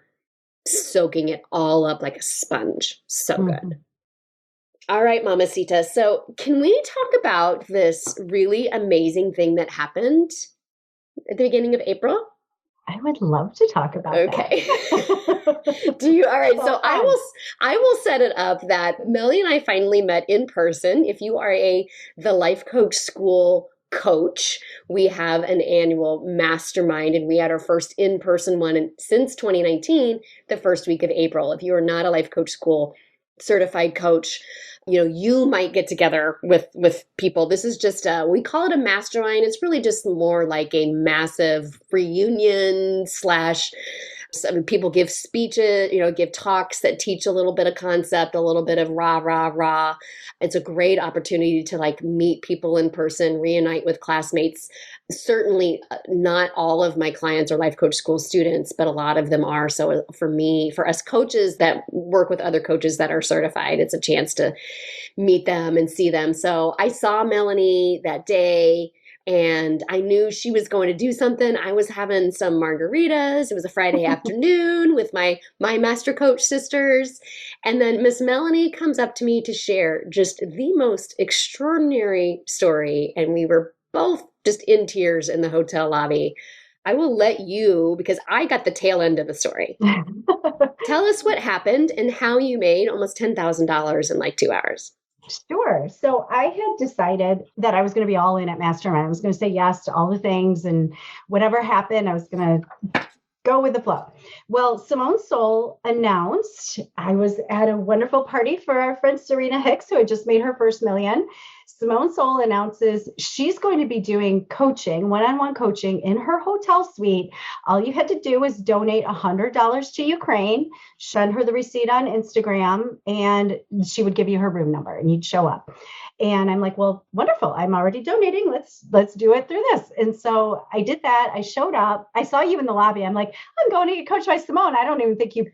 soaking it all up like a sponge. So good. All right, Mamacita. So can we talk about this really amazing thing that happened at the beginning of April? I would love to talk about that. Okay. All right. So I will set it up that Melanie and I finally met in person. If you are the Life Coach School coach, we have an annual mastermind, and we had our first in-person one since 2019, the first week of April. If you are not a Life Coach School certified coach, you might get together with people. This is just we call it a mastermind. It's really just more like a massive reunion / I mean, people give speeches, give talks that teach a little bit of concept, a little bit of rah, rah, rah. It's a great opportunity to like meet people in person, reunite with classmates. Certainly not all of my clients are life coach school students, but a lot of them are. So for us coaches that work with other coaches that are certified, it's a chance to meet them and see them. So I saw Melanie that day, and I knew she was going to do something. I was having some margaritas. It was a Friday afternoon with my Master Coach sisters. And then Miss Melanie comes up to me to share just the most extraordinary story. And we were both just in tears in the hotel lobby. I will let you, because I got the tail end of the story. Tell us what happened and how you made almost $10,000 in like 2 hours. Sure. So I had decided that I was going to be all in at Mastermind. I was going to say yes to all the things, and whatever happened, I was going to go with the flow. Well, Simone Soul announced, I was at a wonderful party for our friend Serena Hicks, who had just made her first million. Simone Soul announces she's going to be doing coaching, one-on-one coaching in her hotel suite. All you had to do was donate $100 to Ukraine, send her the receipt on Instagram, and she would give you her room number and you'd show up. And I'm like, well, wonderful. I'm already donating. Let's do it through this. And so I did that. I showed up. I saw you in the lobby. I'm like, I'm going to get coached by Simone. I don't even think you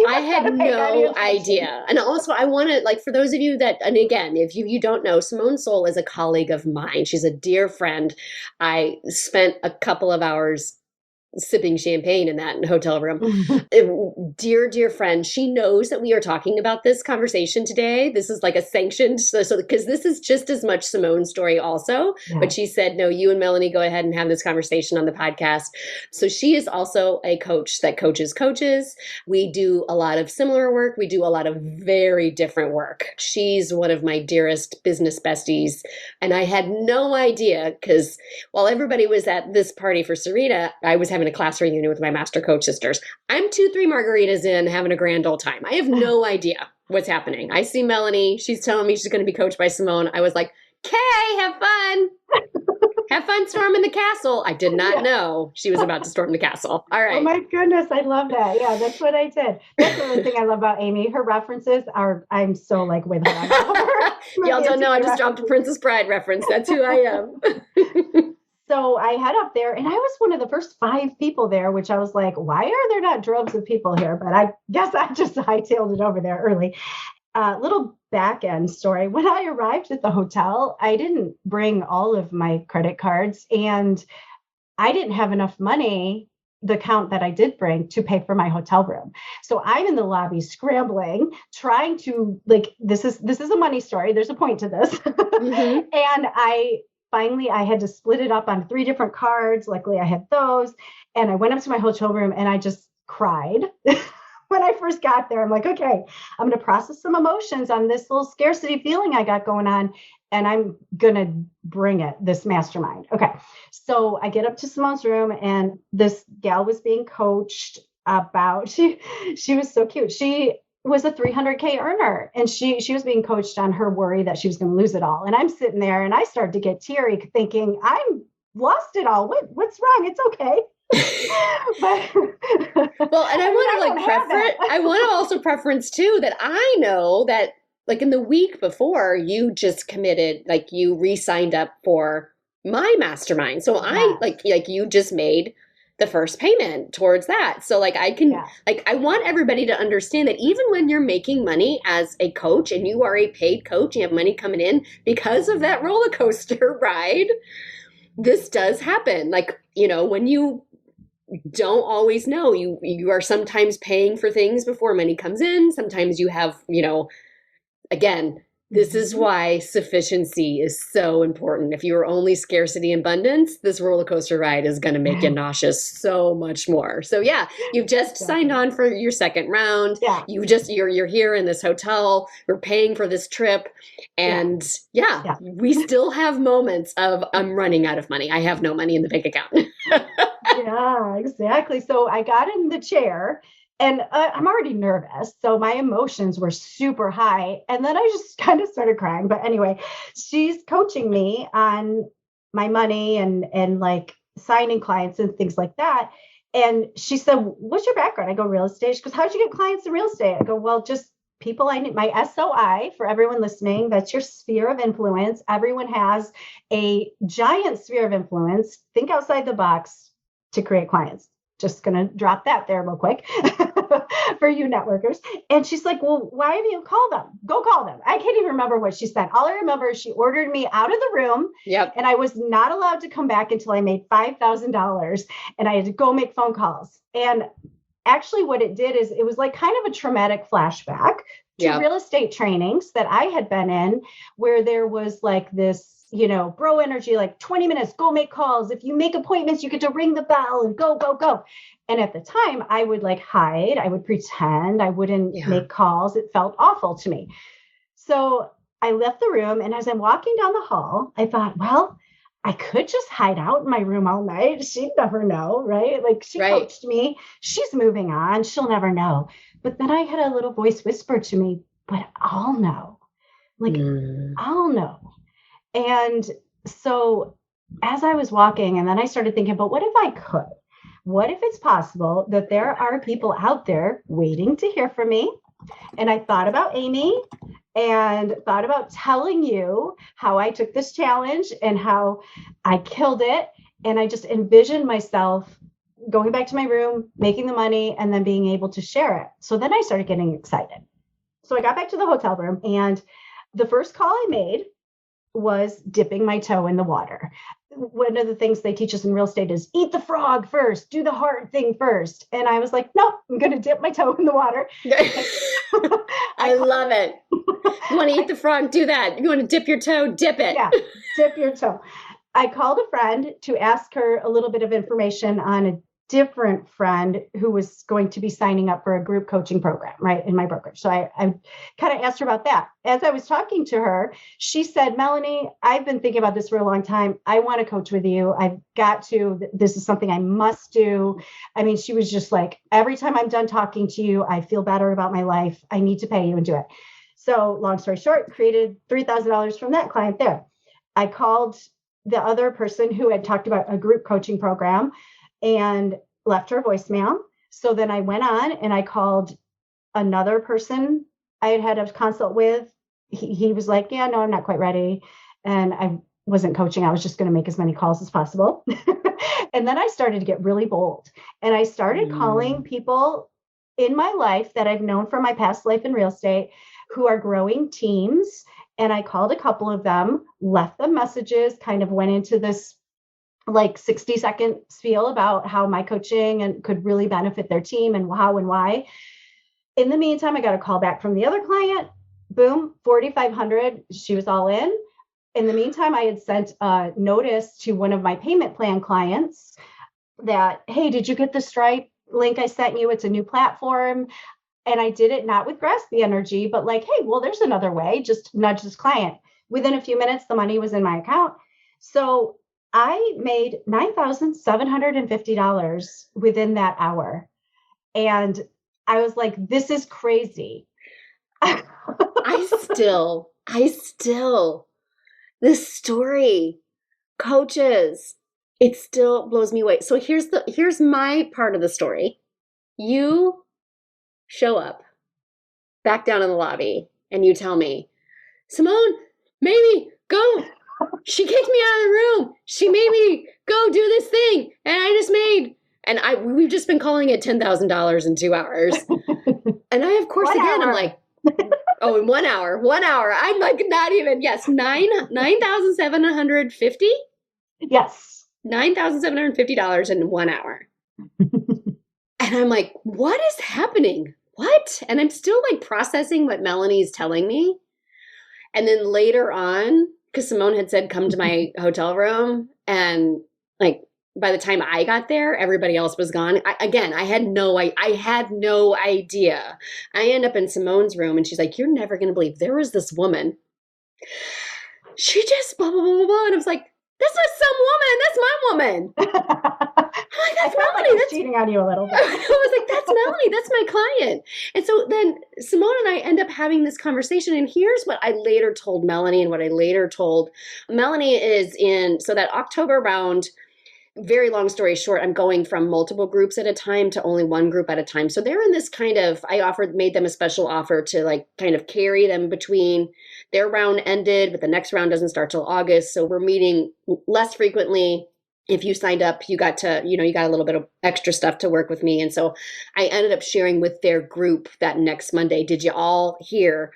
I had no idea. And also I want to, like, for those of you that, and again, if you don't know, Simone Soul is a colleague of mine. She's a dear friend. I spent a couple of hours sipping champagne in that hotel room. Dear friend, she knows that we are talking about this conversation today. This is like a sanctioned, so because this is just as much Simone's story also. Yeah. But she said, no, you and Melanie go ahead and have this conversation on the podcast. So she is also a coach that coaches coaches. We do a lot of similar work. We do a lot of very different work. She's one of my dearest business besties. And I had no idea, because while everybody was at this party for Serena, I was having a class reunion with my Master Coach sisters. I'm 2-3 margaritas in, having a grand old time. I have no idea what's happening. I see Melanie. She's telling me she's going to be coached by Simone. I was like, "Okay, have fun. Have fun storming the castle." I did not know she was about to storm the castle. All right. Oh my goodness. I love that. Yeah, that's what I did. That's the other thing I love about Amy. Her references are, I'm so like with her. Y'all don't know, I just dropped a Princess Bride reference. That's who I am. So I head up there, and I was one of the first 5 people there, which I was like, why are there not droves of people here? But I guess I just hightailed it over there early. Little back end story. When I arrived at the hotel, I didn't bring all of my credit cards, and I didn't have enough money, the count that I did bring, to pay for my hotel room. So I'm in the lobby scrambling, trying to, like, this is a money story. There's a point to this. Mm-hmm. And Finally, I had to split it up on 3 different cards. Luckily, I had those. And I went up to my hotel room and I just cried. When I first got there, I'm like, okay, I'm going to process some emotions on this little scarcity feeling I got going on. And I'm going to bring it, this mastermind. Okay. So I get up to Simone's room, and this gal was being coached about, she was so cute. She was a 300K earner, and she was being coached on her worry that she was going to lose it all. And I'm sitting there and I started to get teary thinking, I'm lost it all. What's wrong? It's okay. Well, and I want to also preference too, that I know that, like, in the week before, you just committed, like, you re-signed up for my mastermind. So I like you just made the first payment towards that. So like I want everybody to understand that even when you're making money as a coach and you are a paid coach, you have money coming in because of that roller coaster ride, this does happen. Like, when you don't always know, you are sometimes paying for things before money comes in. Sometimes you have, again, this is why sufficiency is so important. If you are only scarcity and abundance, this roller coaster ride is going to make you nauseous so much more. So yeah, you've just signed on for your second round. Yeah. You're here in this hotel. You're paying for this trip. And we still have moments of, I'm running out of money. I have no money in the bank account. Yeah, exactly. So I got in the chair. And I'm already nervous. So my emotions were super high. And then I just kind of started crying. But anyway, she's coaching me on my money and like signing clients and things like that. And she said, what's your background? I go, real estate. She goes, how'd you get clients in real estate? I go, well, just people I need. My SOI, for everyone listening, that's your sphere of influence. Everyone has a giant sphere of influence. Think outside the box to create clients. Just going to drop that there real quick for you networkers. And she's like, well, why have you called them? Go call them. I can't even remember what she said. All I remember is she ordered me out of the room. Yep. And I was not allowed to come back until I made $5,000. And I had to go make phone calls. And actually what it did is it was like kind of a traumatic flashback to real estate trainings that I had been in, where there was like this, bro energy, like 20 minutes, go make calls. If you make appointments, you get to ring the bell and go, go, go. And at the time I would like hide, I would pretend, I wouldn't make calls. It felt awful to me. So I left the room, and as I'm walking down the hall, I thought, well, I could just hide out in my room all night. She'd never know, right? Like she coached me. She's moving on. She'll never know. But then I had a little voice whisper to me, but I'll know. Like, I'll know. And so as I was walking, and then I started thinking, but what if I could? What if it's possible that there are people out there waiting to hear from me? And I thought about Amy and thought about telling you how I took this challenge and how I killed it. And I just envisioned myself going back to my room, making the money, and then being able to share it. So then I started getting excited. So I got back to the hotel room, and the first call I made was dipping my toe in the water. One of the things they teach us in real estate is eat the frog first, do the hard thing first. And I was like, nope, I'm going to dip my toe in the water. I love it. You want to eat the frog? Do that. You want to dip your toe? Dip it. Yeah, dip your toe. I called a friend to ask her a little bit of information on a different friend who was going to be signing up for a group coaching program, right, in my brokerage. So I kind of asked her about that. As I was talking to her, she said, Melanie, I've been thinking about this for a long time. I want to coach with you. I've got to. This is something I must do. I mean, she was just like, every time I'm done talking to you, I feel better about my life. I need to pay you and do it. So long story short, created $3,000 from that client there. I called the other person who had talked about a group coaching program and left her a voicemail. So then I went on and I called another person I had had a consult with. He was like, yeah, no, I'm not quite ready. And I wasn't coaching. I was just going to make as many calls as possible. And then I started to get really bold. And I started calling people in my life that I've known from my past life in real estate who are growing teams. And I called a couple of them, left them messages, kind of went into this like 60-second spiel about how my coaching and could really benefit their team and how and why. In the meantime, I got a call back from the other client. Boom, 4,500. She was all in. In the meantime, I had sent a notice to one of my payment plan clients that, hey, did you get the Stripe link I sent you? It's a new platform. And I did it not with graspy energy, but like, hey, well, there's another way. Just nudge this client. Within a few minutes, the money was in my account. So I made $9,750 within that hour. And I was like, this is crazy. I still, this story, coaches, it still blows me away. So here's my part of the story. You show up back down in the lobby and you tell me, Simone, maybe go. She kicked me out of the room. She made me go do this thing. And I just made, and we've just been calling it $10,000 in 2 hours. And I, of course, I'm like, oh, in 1 hour, I'm like, not even, yes, 9,750. Yes. $9,750 in 1 hour. And I'm like, what is happening? What? And I'm still like processing what Melanie's telling me. And then later on, because Simone had said, come to my hotel room. And like, by the time I got there, everybody else was gone. I had no idea. I end up in Simone's room and she's like, you're never going to believe there was this woman. She just blah, blah, blah, blah, blah. And I was like, that's not some woman. That's my woman. I'm like, that's Melanie. That's cheating on you a little bit. I was like, that's Melanie. That's my client. And so then Simone and I end up having this conversation. And here's what I later told Melanie and what I later told Melanie is so that October round, very long story short, I'm going from multiple groups at a time to only one group at a time. So they're in this kind of, made them a special offer to like kind of carry them between their round ended, but the next round doesn't start till August. So we're meeting less frequently. If you signed up, you got a little bit of extra stuff to work with me. And so I ended up sharing with their group that next Monday. Did you all hear?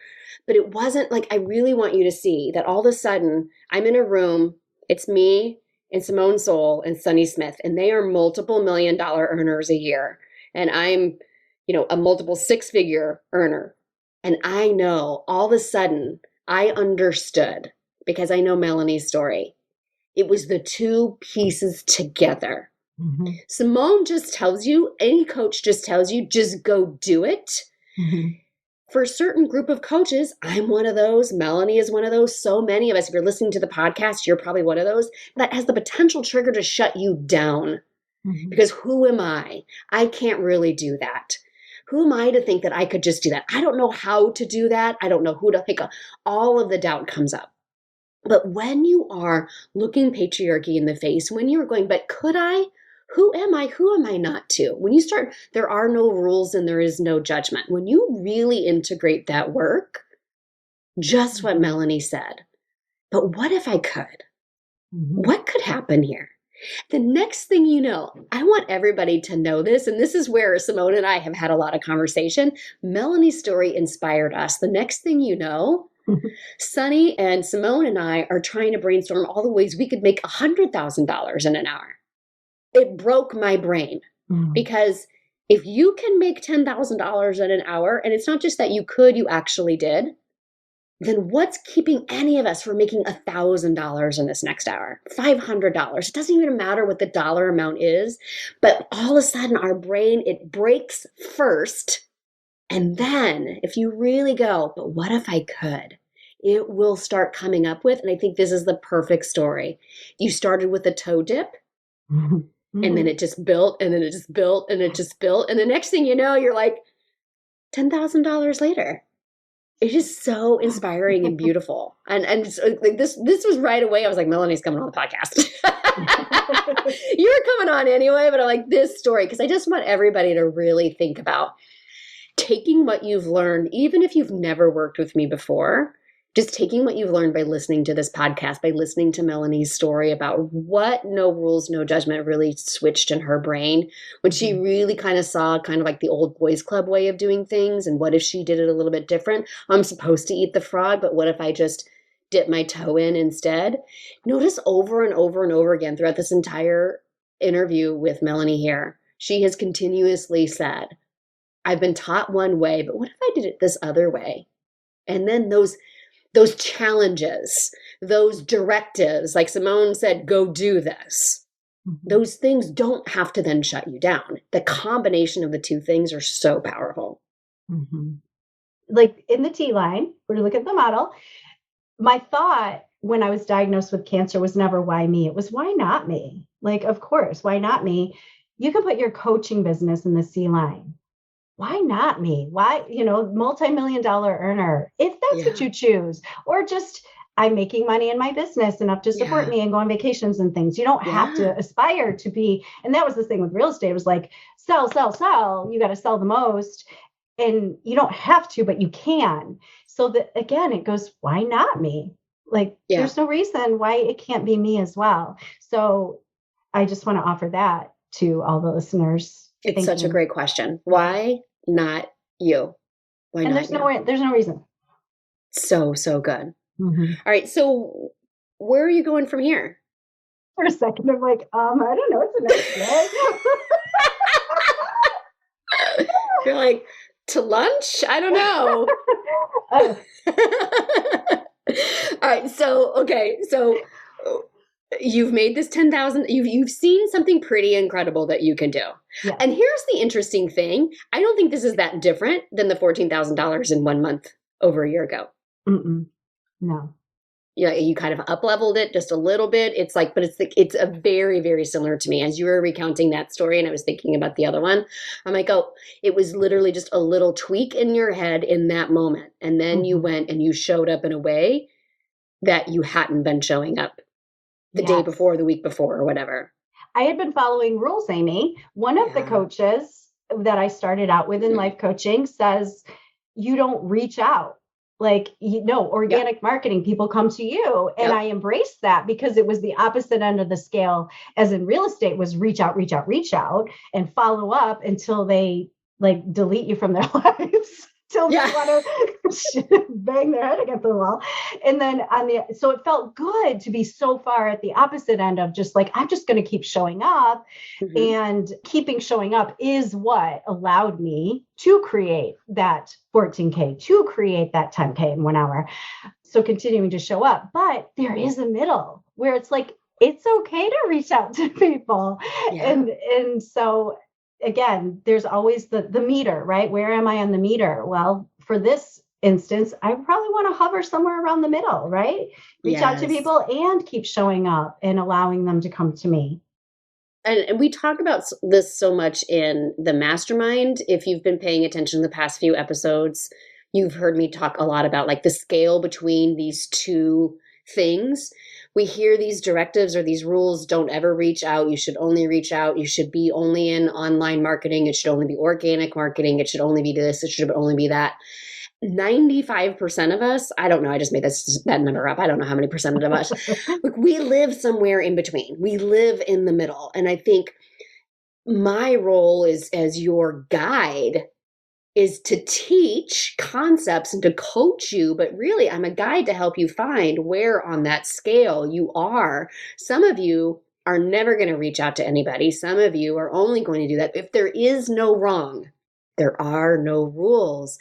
But it wasn't like, I really want you to see that all of a sudden I'm in a room, it's me and Simone Soul and Sunny Smith, and they are multiple $1 million earners a year. And I'm, a multiple 6-figure earner. And I know all of a sudden I understood, because I know Melanie's story. It was the two pieces together. Mm-hmm. Simone just tells you, any coach just tells you, just go do it. Mm-hmm. For a certain group of coaches, I'm one of those. Melanie is one of those. So many of us, if you're listening to the podcast, you're probably one of those. That has the potential trigger to shut you down. Mm-hmm. Because who am I? I can't really do that. Who am I to think that I could just do that? I don't know how to do that. I don't know who to pick up. All of the doubt comes up. But when you are looking patriarchy in the face, when you're going, but could I? Who am I? Who am I not to? When you start, there are no rules and there is no judgment. When you really integrate that work, just what Melanie said, but what if I could? Mm-hmm. What could happen here? The next thing you know, I want everybody to know this, and this is where Simone and I have had a lot of conversation. Melanie's story inspired us. The next thing you know, Sunny and Simone and I are trying to brainstorm all the ways we could make $100,000 in an hour. It broke my brain because if you can make $10,000 in an hour, and it's not just that you could, you actually did, then what's keeping any of us from making $1,000 in this next hour? $500. It doesn't even matter what the dollar amount is, but all of a sudden our brain, it breaks first. And then if you really go, but what if I could? It will start coming up with, and I think this is the perfect story. You started with a toe dip, and then it just built, and then it just built, and it just built. And the next thing you know, you're like $10,000 later. It is so inspiring and beautiful. And it's like this was right away. I was like, Melanie's coming on the podcast. You were coming on anyway, but I like this story because I just want everybody to really think about taking what you've learned, even if you've never worked with me before, just taking what you've learned by listening to this podcast, by listening to Melanie's story about what no rules, no judgment really switched in her brain when she really kind of saw kind of like the old boys club way of doing things. And what if she did it a little bit different? I'm supposed to eat the frog, but what if I just dip my toe in instead? Notice over and over and over again throughout this entire interview with Melanie here, she has continuously said, I've been taught one way, but what if I did it this other way? And then those challenges, those directives, like Simone said, go do this. Mm-hmm. Those things don't have to then shut you down. The combination of the two things are so powerful. Mm-hmm. Like in the T line, we're looking at the model. My thought when I was diagnosed with cancer was never why me. It was why not me? Like, of course, why not me? You can put your coaching business in the C line. Why not me? Why, multi-million-dollar earner, if that's what you choose, or just I'm making money in my business enough to support me and go on vacations and things. You don't have to aspire to be. And that was the thing with real estate. It was like, sell. You got to sell the most. And you don't have to, but you can. So that, again, it goes, why not me? Like, there's no reason why it can't be me as well. So I just want to offer that to all the listeners. It's such a great question. Why not you? Why and not there's no reason. So good. Mm-hmm. All right. So where are you going from here? For a second, I'm like, I don't know. It's the next day. You're like, to lunch? I don't know. All right. So you've made this 10,000. You've seen something pretty incredible that you can do. Yeah. And here's the interesting thing. I don't think this is that different than the $14,000 in 1 month over a year ago. No. Yeah, you kind of up-leveled it just a little bit. It's like, but it's a very, very similar to me. As you were recounting that story and I was thinking about the other one, I'm like, oh, it was literally just a little tweak in your head in that moment. And then you went and you showed up in a way that you hadn't been showing up the day before, the week before, or whatever. I had been following rules, Amy. One of the coaches that I started out with in life coaching says, you don't reach out. Like, organic marketing, people come to you. And I embraced that because it was the opposite end of the scale, as in real estate was reach out, and follow up until they like delete you from their lives. Till they want to bang their head against the wall. And then so it felt good to be so far at the opposite end of just like, I'm just going to keep showing up. And keeping showing up is what allowed me to create that 14K, to create that 10K in 1 hour. So continuing to show up, but there is a middle where it's like, it's okay to reach out to people. And so again, there's always the meter, right? Where am I on the meter? Well, for this instance, I probably want to hover somewhere around the middle, right? Reach out to people and keep showing up and allowing them to come to me. And we talk about this so much in the mastermind. If you've been paying attention to the past few episodes, you've heard me talk a lot about like the scale between these two things. We hear these directives or these rules, don't ever reach out. You should only reach out. You should be only in online marketing. It should only be organic marketing. It should only be this. It should only be that. 95% of us, I don't know, I just made that number up. I don't know how many percent of us, like we live somewhere in between. We live in the middle. And I think my role is as your guide is to teach concepts and to coach you, but really I'm a guide to help you find where on that scale you are. Some of you are never going to reach out to anybody. Some of you are only going to do that if there is no wrong. There are no rules.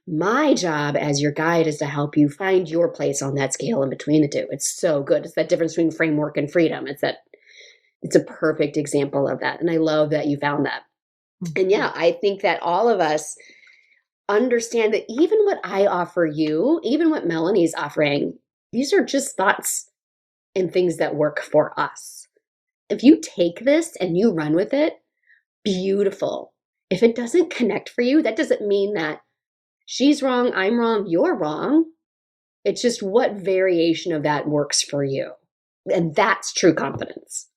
My job as your guide is to help you find your place on that scale in between the two. It's so good. It's that difference between framework and freedom. It's a perfect example of that. And I love that you found that. And I think that all of us understand that even what I offer you, even what Melanie's offering, these are just thoughts and things that work for us. If you take this and you run with it, beautiful. If it doesn't connect for you, that doesn't mean that she's wrong, I'm wrong, you're wrong. It's just what variation of that works for you. And that's true confidence.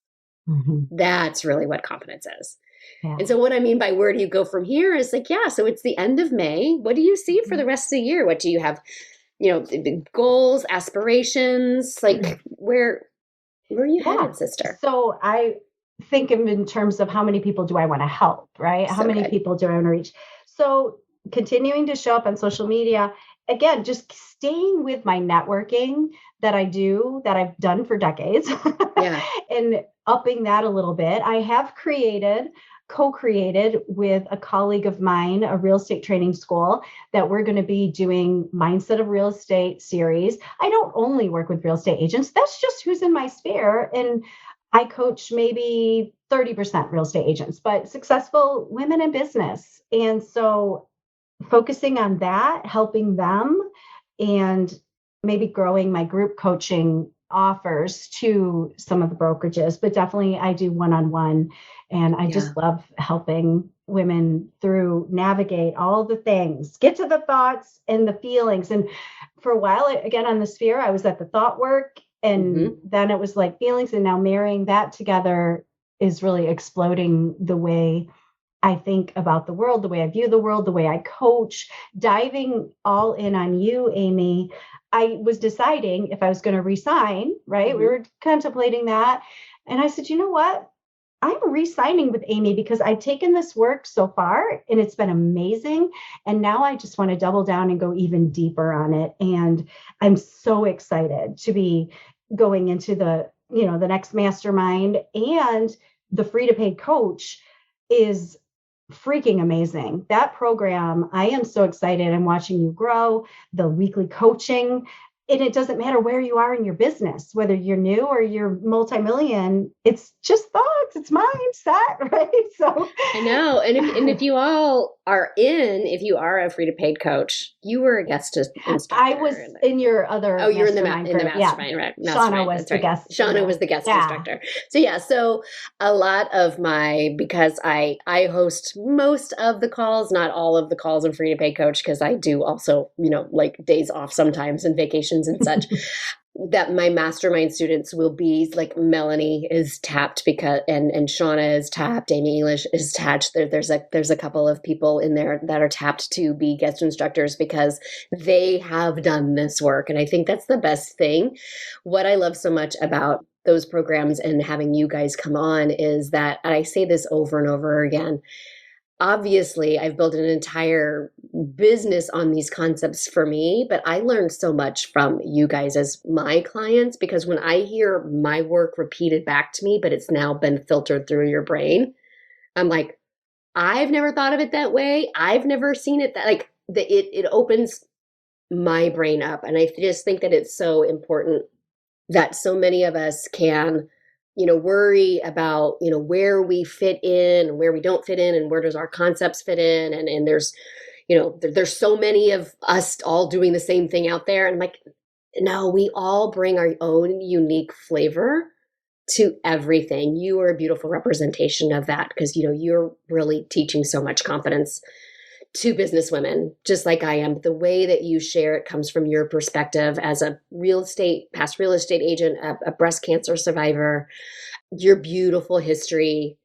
That's really what confidence is. And so what I mean by where do you go from here is like, so it's the end of May. What do you see for the rest of the year? What do you have, goals, aspirations? Like where are you headed, sister? So I think in terms of how many people do I want to help, right? How many people do I want to reach? So continuing to show up on social media, again, just staying with my networking that I've done for decades and upping that a little bit. I have co-created with a colleague of mine, a real estate training school that we're going to be doing Mindset of Real Estate series. I don't only work with real estate agents. That's just who's in my sphere. And I coach maybe 30% real estate agents, but successful women in business. And so focusing on that, helping them, and maybe growing my group coaching offers to some of the brokerages, but definitely I do one-on-one. And I just love helping women through navigate all the things, get to the thoughts and the feelings. And for a while, again, on the sphere, I was at the thought work, and then it was like feelings. And now marrying that together is really exploding the way I think about the world, the way I view the world, the way I coach, diving all in on you, Amy. I was deciding if I was going to resign, right? We were contemplating that. And I said, you know what? I'm re-signing with Amy because I've taken this work so far and it's been amazing. And now I just want to double down and go even deeper on it. And I'm so excited to be going into the next mastermind, and the free to paid coach is freaking amazing. That program, I am so excited. I'm watching you grow, the weekly coaching. And it doesn't matter where you are in your business, whether you're new or you're multi-million, it's just thoughts, it's mindset, right? So I know. And if you all are if you are a free to paid coach, you were a guest instructor. I was in your other. Oh, you're in the mastermind, right? Shauna was the guest. Shauna was the guest instructor. So a lot of because I host most of the calls, not all of the calls in free to paid coach, because I do also, like days off sometimes and vacations and such. that my mastermind students will be like Melanie is tapped because and Shauna is tapped, Amy English is tapped. There's a couple of people in there that are tapped to be guest instructors because they have done this work. And I think that's the best thing. What I love so much about those programs and having you guys come on is that, and I say this over and over again, obviously I've built an entire business on these concepts for me, but I learned so much from you guys as my clients, because when I hear my work repeated back to me, but it's now been filtered through your brain, I'm like, I've never thought of it that way. I've never seen it that like it opens my brain up. And I just think that it's so important that so many of us can worry about, where we fit in and where we don't fit in and where does our concepts fit in. And there's, there's so many of us all doing the same thing out there. And I'm like, no, we all bring our own unique flavor to everything. You are a beautiful representation of that because, you're really teaching so much confidence to business women, just like I am. The way that you share it comes from your perspective as a past real estate agent, a breast cancer survivor, your beautiful history.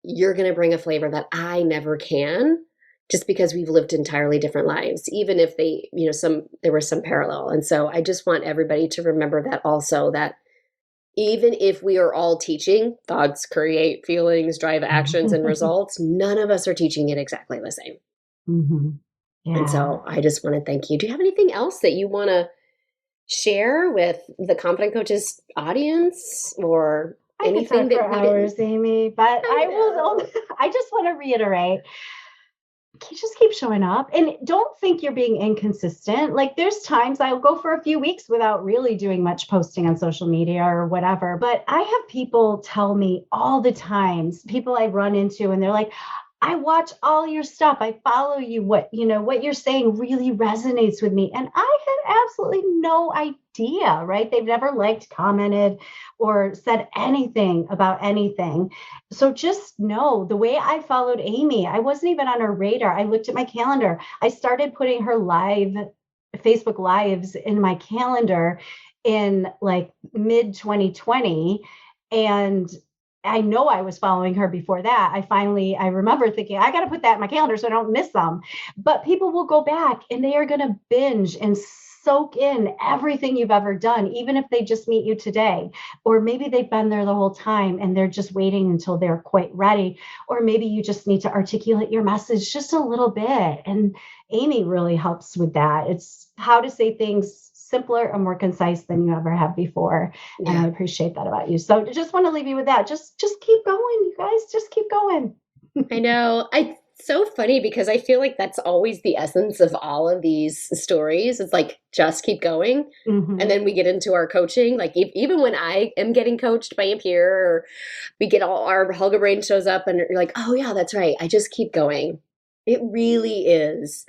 You're going to bring a flavor that I never can, just because we've lived entirely different lives, even if there was some parallel. And so I just want everybody to remember that also, that even if we are all teaching thoughts, create feelings, drive actions and results, none of us are teaching it exactly the same. Mm-hmm. Yeah. And so I just want to thank you. Do you have anything else that you want to share with the Confident Coaches audience, or anything that for hours, Amy? But I just want to reiterate, just keep showing up and don't think you're being inconsistent. Like there's times I'll go for a few weeks without really doing much posting on social media or whatever. But I have people tell me all the times, people I run into, and they're like, I watch all your stuff. I follow you. What you're saying really resonates with me. And I had absolutely no idea, right? They've never liked, commented, or said anything about anything. So just know, the way I followed Amy, I wasn't even on her radar. I looked at my calendar. I started putting her Facebook lives in my calendar in like mid 2020. And I know I was following her before that. I remember thinking, I got to put that in my calendar so I don't miss them. But people will go back and they are going to binge and soak in everything you've ever done, even if they just meet you today. Or maybe they've been there the whole time and they're just waiting until they're quite ready. Or maybe you just need to articulate your message just a little bit. And Amy really helps with that. It's how to say things simpler and more concise than you ever have before. Yeah. And I appreciate that about you. So I just want to leave you with that. Just keep going, you guys, just keep going. I know. It's so funny because I feel like that's always the essence of all of these stories. It's like, just keep going. Mm-hmm. And then we get into our coaching. Like even when I am getting coached by a peer, or we get our Helga brain shows up and you're like, oh yeah, that's right. I just keep going. It really is.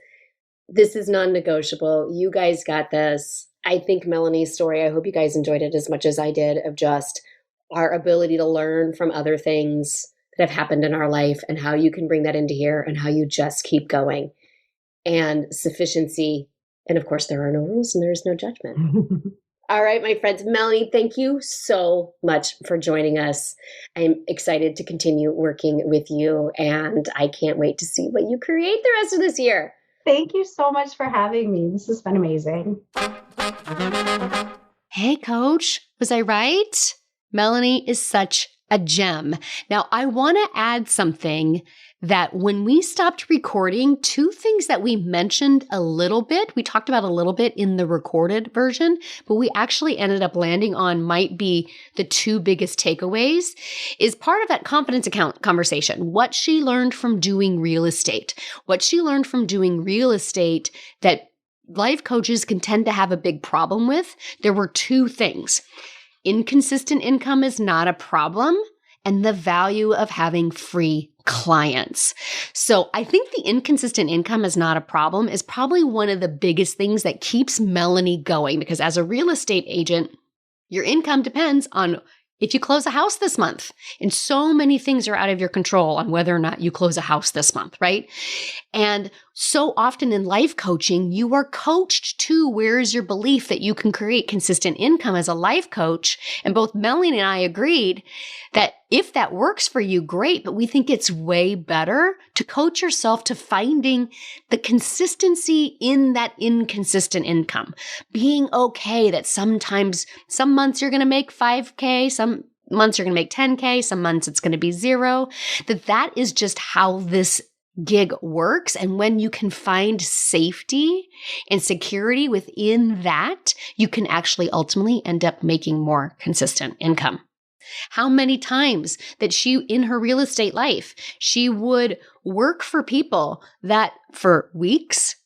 This is non-negotiable. You guys got this. I think Melanie's story, I hope you guys enjoyed it as much as I did, of just our ability to learn from other things that have happened in our life and how you can bring that into here and how you just keep going. And sufficiency. And of course, there are no rules and there's no judgment. All right, my friends. Melanie, thank you so much for joining us. I'm excited to continue working with you, and I can't wait to see what you create the rest of this year. Thank you so much for having me. This has been amazing. Hey, Coach, was I right? Melanie is such a gem. Now, I want to add something that when we stopped recording, two things that we mentioned a little bit, we talked about a little bit in the recorded version, but we actually ended up landing on might be the two biggest takeaways, is part of that confidence account conversation. What she learned from doing real estate, that life coaches can tend to have a big problem with. There were two things. Inconsistent income is not a problem, and the value of having free clients. So I think the inconsistent income is not a problem is probably one of the biggest things that keeps Melanie going, because as a real estate agent, your income depends on if you close a house this month. And so many things are out of your control on whether or not you close a house this month, right? And so often in life coaching, you are coached to where is your belief that you can create consistent income as a life coach. And both Melanie and I agreed that if that works for you, great, but we think it's way better to coach yourself to finding the consistency in that inconsistent income. Being okay that sometimes, some months you're going to make 5K, some months you're going to make 10K, some months it's going to be zero, that is just how this gig works. And when you can find safety and security within that, you can actually ultimately end up making more consistent income. How many times that she, in her real estate life, she would work for people that for weeks,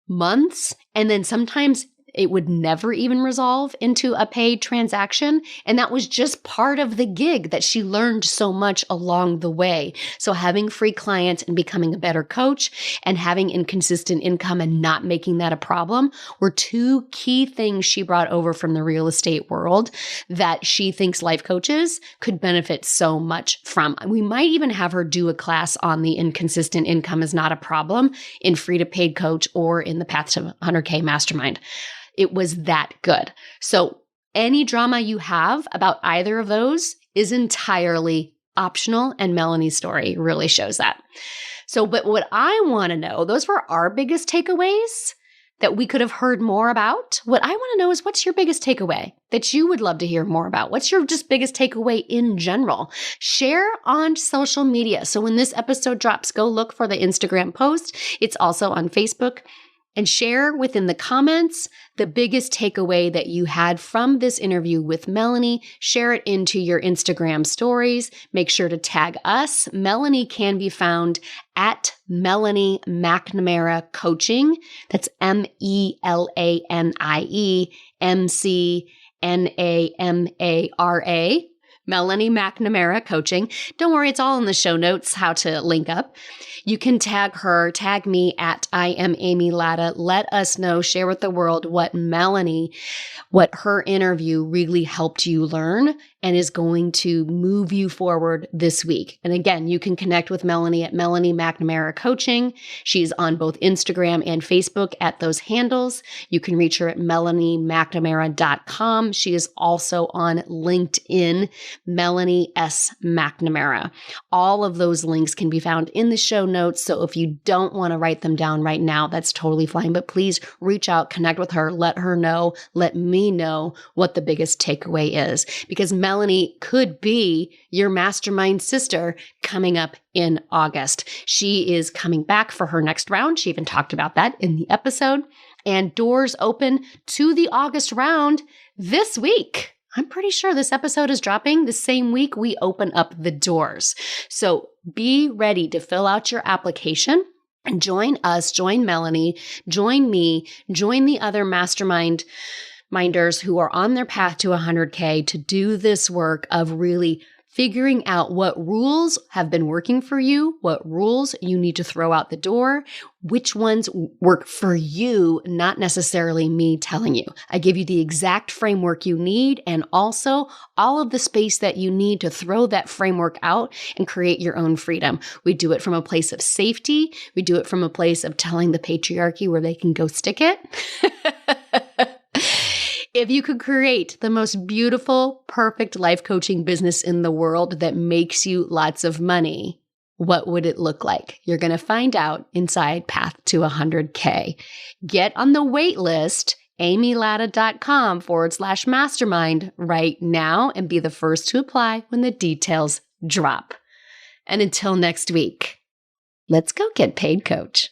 months, and then sometimes it would never even resolve into a paid transaction. And that was just part of the gig that she learned so much along the way. So having free clients and becoming a better coach and having inconsistent income and not making that a problem were two key things she brought over from the real estate world that she thinks life coaches could benefit so much from. We might even have her do a class on the inconsistent income is not a problem in Free to Paid Coach or in the Path to 100K Mastermind. It was that good. So any drama you have about either of those is entirely optional, and Melanie's story really shows that. So, but what I want to know, those were our biggest takeaways that we could have heard more about. What I want to know is, what's your biggest takeaway that you would love to hear more about? What's your just biggest takeaway in general? Share on social media. So when this episode drops, go look for the Instagram post. It's also on Facebook. And share within the comments the biggest takeaway that you had from this interview with Melanie. Share it into your Instagram stories. Make sure to tag us. Melanie can be found at Melanie McNamara Coaching. That's MELANIE Melanie McNamara Coaching. Don't worry, it's all in the show notes, how to link up. You can tag her, tag me at I am Amy Latta. Let us know, share with the world what her interview really helped you learn and is going to move you forward this week. And again, you can connect with Melanie at Melanie McNamara Coaching. She's on both Instagram and Facebook at those handles. You can reach her at melaniemcnamara.com. She is also on LinkedIn, Melanie S. McNamara. All of those links can be found in the show notes. So if you don't want to write them down right now, that's totally fine. But please reach out, connect with her, let her know, let me know what the biggest takeaway is. Because Melanie could be your mastermind sister coming up in August. She is coming back for her next round. She even talked about that in the episode. And doors open to the August round this week. I'm pretty sure this episode is dropping the same week we open up the doors. So be ready to fill out your application and join us, join Melanie, join me, join the other masterminders who are on their path to 100K to do this work of really figuring out what rules have been working for you, what rules you need to throw out the door, which ones work for you, not necessarily me telling you. I give you the exact framework you need and also all of the space that you need to throw that framework out and create your own freedom. We do it from a place of safety. We do it from a place of telling the patriarchy where they can go stick it. If you could create the most beautiful, perfect life coaching business in the world that makes you lots of money, what would it look like? You're going to find out inside Path to 100K. Get on the wait list, amylatta.com/mastermind right now and be the first to apply when the details drop. And until next week, let's go get paid, coach.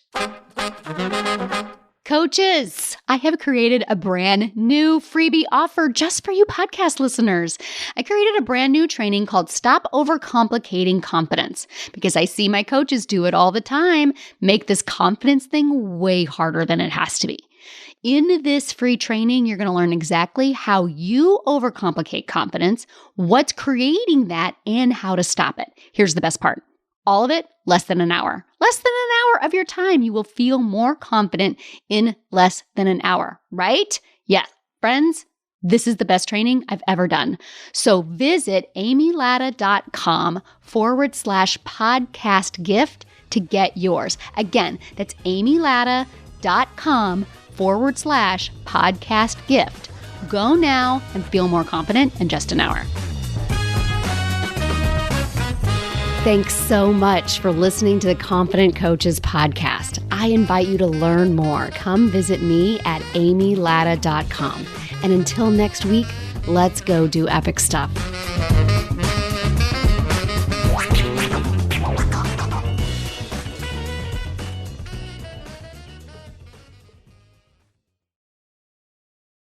Coaches, I have created a brand new freebie offer just for you podcast listeners. I created a brand new training called Stop Overcomplicating Confidence because I see my coaches do it all the time, make this confidence thing way harder than it has to be. In this free training, you're going to learn exactly how you overcomplicate confidence, what's creating that, and how to stop it. Here's the best part. All of it, less than an hour. Less than an hour of your time. You will feel more confident in less than an hour, right? Yes, friends, This is the best training I've ever done. So visit amylatta.com/podcast gift to get yours. Again, that's amylatta.com/podcast gift. Go now and feel more confident in just an hour. Thanks so much for listening to the Confident Coaches podcast. I invite you to learn more. Come visit me at amylatta.com. And until next week, let's go do epic stuff.